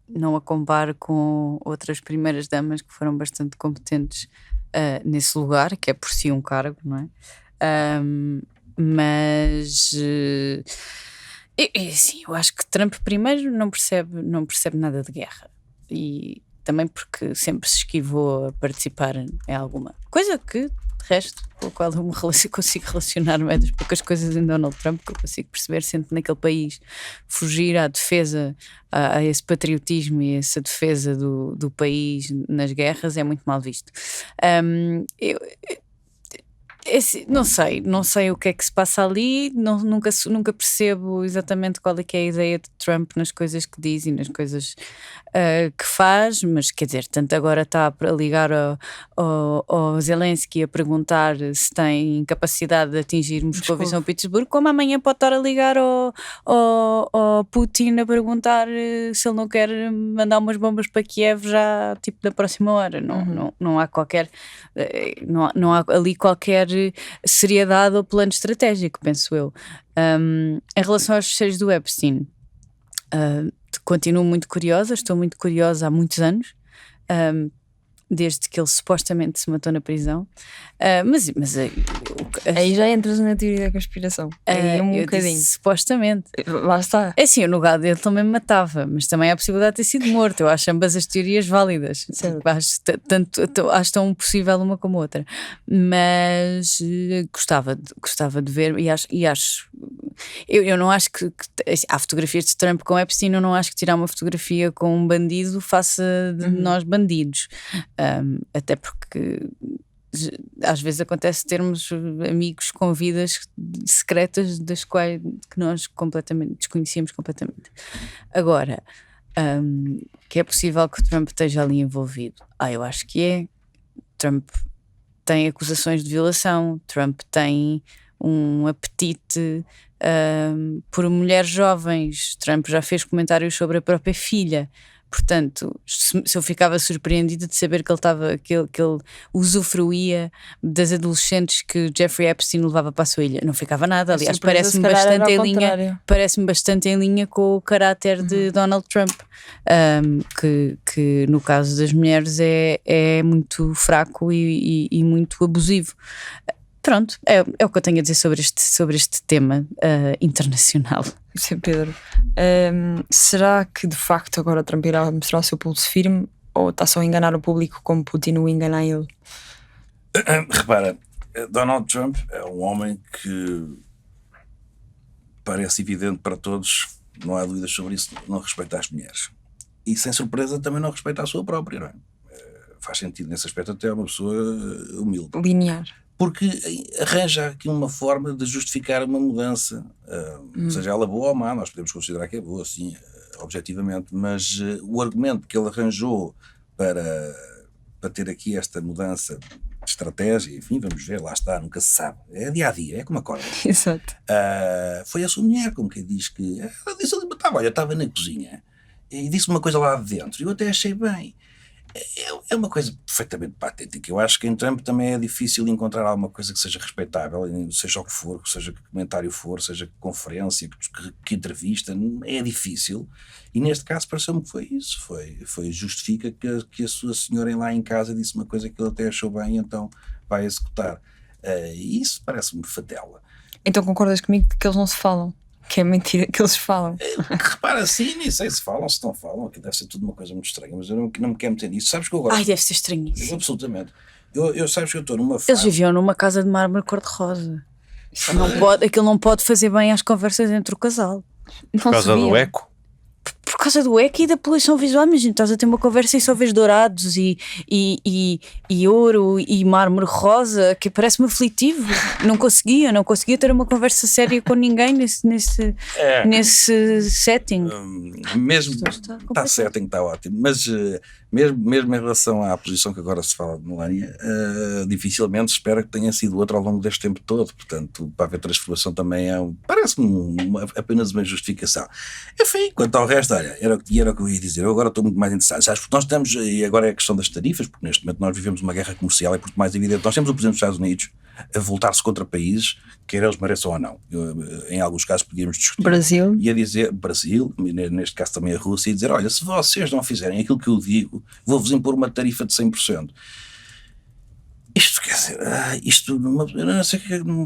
não a comparo com outras primeiras damas que foram bastante competentes nesse lugar, que é por si um cargo, não é? Mas assim, eu acho que Trump primeiro não percebe nada de guerra, e também porque sempre se esquivou a participar em alguma coisa que, de resto, com a qual eu consigo relacionar-me, é das poucas coisas em Donald Trump que eu consigo perceber, sempre naquele país fugir à defesa, a esse patriotismo e essa defesa do país nas guerras é muito mal visto. Não sei o que é que se passa ali, nunca percebo exatamente qual é que é a ideia de Trump nas coisas que diz e nas coisas que faz, mas quer dizer, tanto agora está a ligar ao Zelensky a perguntar se tem capacidade de atingir Moscou e São Petersburgo, como amanhã pode estar a ligar ao Putin a perguntar se ele não quer mandar umas bombas para Kiev já tipo da próxima hora. Não há qualquer não há ali qualquer seriedade ou plano estratégico, penso eu. Em relação aos fecheiros do Epstein, continuo muito curiosa, estou muito curiosa há muitos anos, desde que ele supostamente se matou na prisão, mas aí já entras na teoria da conspiração. Aí um bocadinho. Supostamente. Lá está. É assim, o lugar dele também me matava, mas também há a possibilidade de ter sido morto. Eu acho ambas as teorias válidas. Acho tão possível uma como outra. Mas gostava de ver, e acho. Eu não acho que há fotografias de Trump com Epstein, eu não acho que tirar uma fotografia com um bandido faça de nós bandidos. Até porque às vezes acontece termos amigos com vidas secretas das quais que nós desconhecíamos completamente. Agora, que é possível que o Trump esteja ali envolvido? Eu acho que é. Trump tem acusações de violação, Trump tem um apetite por mulheres jovens, Trump já fez comentários sobre a própria filha. Portanto, se eu ficava surpreendida de saber que ele usufruía das adolescentes que Jeffrey Epstein levava para a sua ilha, não ficava nada. Aliás, parece-me bastante em linha com o caráter de Donald Trump, que no caso das mulheres é muito fraco e muito abusivo. Pronto, é o que eu tenho a dizer sobre este tema internacional. Sim, Pedro. Será que de facto agora Trump irá mostrar o seu pulso firme, ou está só a enganar o público como Putin o engana ele? Repara, Donald Trump é um homem que parece evidente para todos, não há dúvidas sobre isso, não respeita as mulheres. E sem surpresa também não respeita a sua própria, não é? Faz sentido nesse aspecto, até é uma pessoa humilde. Linear. Porque arranja aqui uma forma de justificar uma mudança, seja ela boa ou má, nós podemos considerar que é boa, sim, objetivamente, mas o argumento que ele arranjou para ter aqui esta mudança de estratégia, enfim, vamos ver, lá está, nunca se sabe, é dia a dia, é como acorda. Exato. Foi a sua mulher, como quem diz que ela disse, olha, eu estava na cozinha e disse uma coisa lá de dentro e eu até achei bem. É uma coisa perfeitamente patética. Eu acho que em Trump também é difícil encontrar alguma coisa que seja respeitável, seja o que for, seja que comentário for, seja que conferência, que entrevista, é difícil. E neste caso pareceu-me que foi isso. Foi justifica que a sua senhora lá em casa disse uma coisa que ele até achou bem, então vai executar. E isso parece-me fatela. Então concordas comigo que eles não se falam? Que é mentira que eles falam. Repara, assim, nem sei se falam, se não falam, que deve ser tudo uma coisa muito estranha, mas eu não me quero meter nisso. Sabes que eu agora. Deve ser estranhíssimo. Absolutamente. Eu sabes que eu estou numa fase. Eles viviam numa casa de mármore cor-de-rosa. Aquilo não pode fazer bem às conversas entre o casal. Por causa do eco? Por causa do eco e da poluição visual, mas estás a ter uma conversa e só vês dourados e ouro e mármore rosa, que parece-me aflitivo. Não conseguia ter uma conversa séria com ninguém nesse setting. Mesmo está setting, está ótimo, mas mesmo em relação à posição que agora se fala de Melania, dificilmente se espera que tenha sido outra ao longo deste tempo todo. Portanto, para haver transformação também parece-me apenas uma justificação. Enfim, quanto ao resto, olha, era o que eu ia dizer. Eu agora estou muito mais interessado. Sabes, porque nós estamos, e agora é a questão das tarifas, porque neste momento nós vivemos uma guerra comercial, é muito mais evidente. Nós temos o Presidente dos Estados Unidos a voltar-se contra países, quer eles mereçam ou não. Em alguns casos podíamos discutir. Brasil. E a dizer, Brasil, neste caso também a Rússia, e dizer, olha, se vocês não fizerem aquilo que eu digo, vou-vos impor uma tarifa de 100%. Isto quer dizer, isto, eu não sei o que não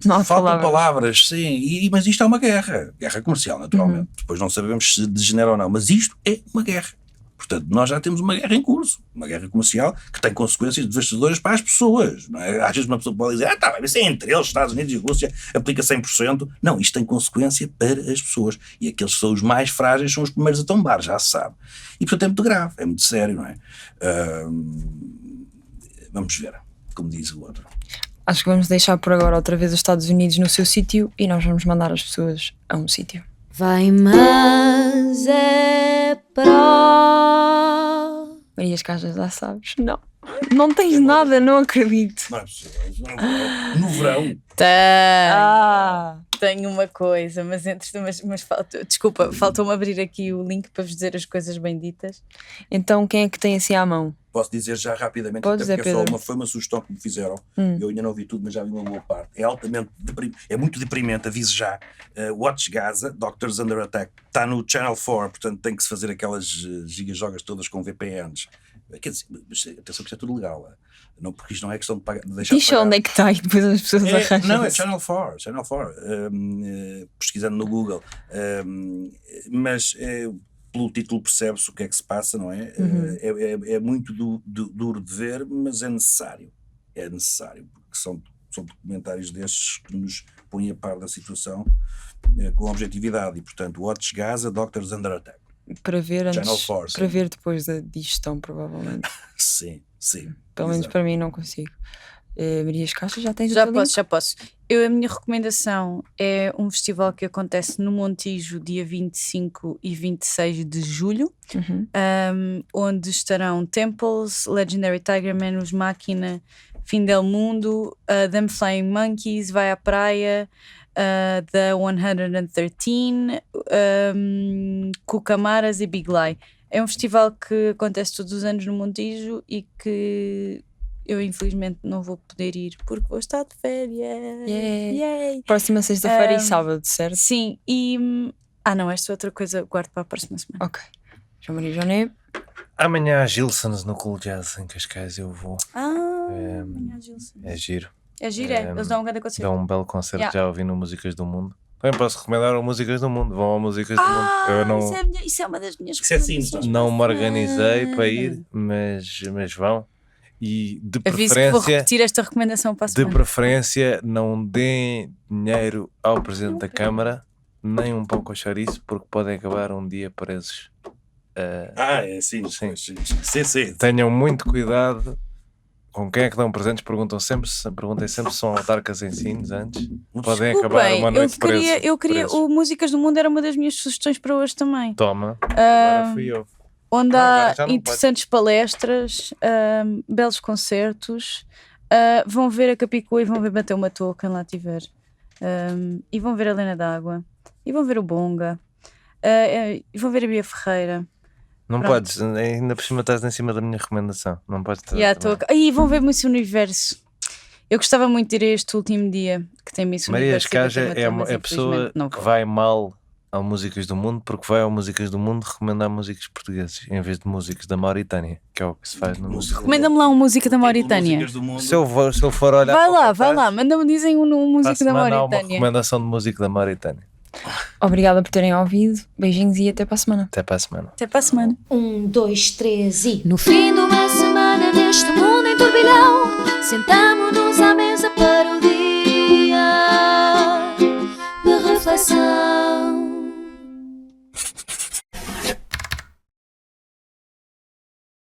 Não há faltam palavras. palavras, sim, mas isto é uma guerra comercial, naturalmente. Depois não sabemos se degenera ou não, mas isto é uma guerra. Portanto, nós já temos uma guerra em curso, uma guerra comercial que tem consequências devastadoras para as pessoas. Não é? Às vezes uma pessoa pode dizer, tá bem, isso é entre eles, Estados Unidos e Rússia, aplica 100%. Não, isto tem consequência para as pessoas. E aqueles que são os mais frágeis são os primeiros a tombar, já se sabe. E portanto é muito grave, é muito sério, não é? Vamos ver, como diz o outro. Acho que vamos deixar por agora outra vez os Estados Unidos no seu sítio e nós vamos mandar as pessoas a um sítio. Vai, mas é para... Marias Cajas, já sabes? Não tens nada, não acredito. Não é possível. No verão. Tenho uma coisa, mas faltou-me abrir aqui o link para vos dizer as coisas bem ditas. Então quem é que tem assim à mão? Posso dizer já rapidamente, Pode até dizer, porque Pedro. foi uma sugestão que me fizeram. Eu ainda não vi tudo, mas já vi uma boa parte. É altamente é muito deprimente, aviso já. Watch Gaza, Doctors Under Attack, está no Channel 4, portanto tem que se fazer aquelas gigajogas todas com VPNs. Quer dizer, mas atenção que isto é tudo legal. Não, porque isto não é questão de pagar, de deixar Diz de só pagar. onde é que está e depois as pessoas arranjam. Não, é Channel 4, pesquisando no Google. Mas pelo título percebe-se o que é que se passa, não é? É muito duro de ver, mas é necessário. É necessário, porque são documentários destes que nos põem a par da situação com objetividade. E, portanto, Watch Gaza, Doctors Under Attack. Para ver antes, Channel 4, para sim. ver depois da digestão, provavelmente. Sim. Pelo menos Exato. para mim não consigo. Marias Caixas, já tens o Já teu posso, link? já posso. A minha recomendação é um festival que acontece no Montijo, dia 25 e 26 de julho, onde estarão Temples, Legendary Tiger Man, Os Máquina, Fim del Mundo, Them Flying Monkeys, Vai à Praia, The 113, Cucamaras e Big Lie. É um festival que acontece todos os anos no Montijo e que eu infelizmente não vou poder ir porque vou estar de férias. Yay. Próxima sexta-feira e sábado, certo? Sim, não, esta outra coisa guardo para a próxima semana. Ok. João Maria Joné. Amanhã há Gilsons no Cool Jazz em Cascais, eu vou. Amanhã, Gilson. É giro. É giro, eles dão um grande concerto. Dá um belo concerto, Yeah. já ouvi no Músicas do Mundo. Também posso recomendar o Músicas do Mundo. Vão ao Músicas do Mundo. Eu não, Isso é uma das minhas Isso é sim, recomendações. não me organizei para ir, mas vão. E de Aviso que vou preferência, repetir esta recomendação para a de semana. preferência, não deem dinheiro ao Presidente da Câmara, nem um pão com chouriço, porque podem acabar um dia presos. Sim. Sim. Tenham muito cuidado com quem é que dão presentes. Perguntem sempre se são autarcas ensinos antes. Podem acabar Bem, uma noite presos. eu queria presos. o Músicas do Mundo era uma das minhas sugestões para hoje também. Toma, agora fui eu. Onde Não, há agora já não interessantes palestras, belos concertos. Vão ver a Capicua e vão ver Bateu uma Toa, quem lá tiver. E vão ver a Lena d'Água. E vão ver o Bonga. E vão ver a Bia Ferreira. Não Pronto. podes, ainda por cima estás em cima da minha recomendação. Não podes estar. E vão ver Miss Universo. Eu gostava muito de ir a este último dia que tem Miss Maria Universo. Escaja e Bateu é uma Toa, a mas pessoa infelizmente não que vou. vai mal ao Músicas do Mundo, porque vai ao Músicas do Mundo recomendar músicos portugueses em vez de músicos da Mauritânia, que é o que se faz no Música. Recomenda-me lá uma música da Mauritânia. Se eu for olhar Vai para o lá, cartaz, manda-me, dizem um para a músico da semana há uma Mauritânia. recomendação de músico da Mauritânia. Obrigada por terem ouvido. Beijinhos e até para a semana. Até para a semana. Até para a semana. 1, 2, 3 e... No fim de uma semana neste mundo em turbilhão, sentamo-nos à mesa para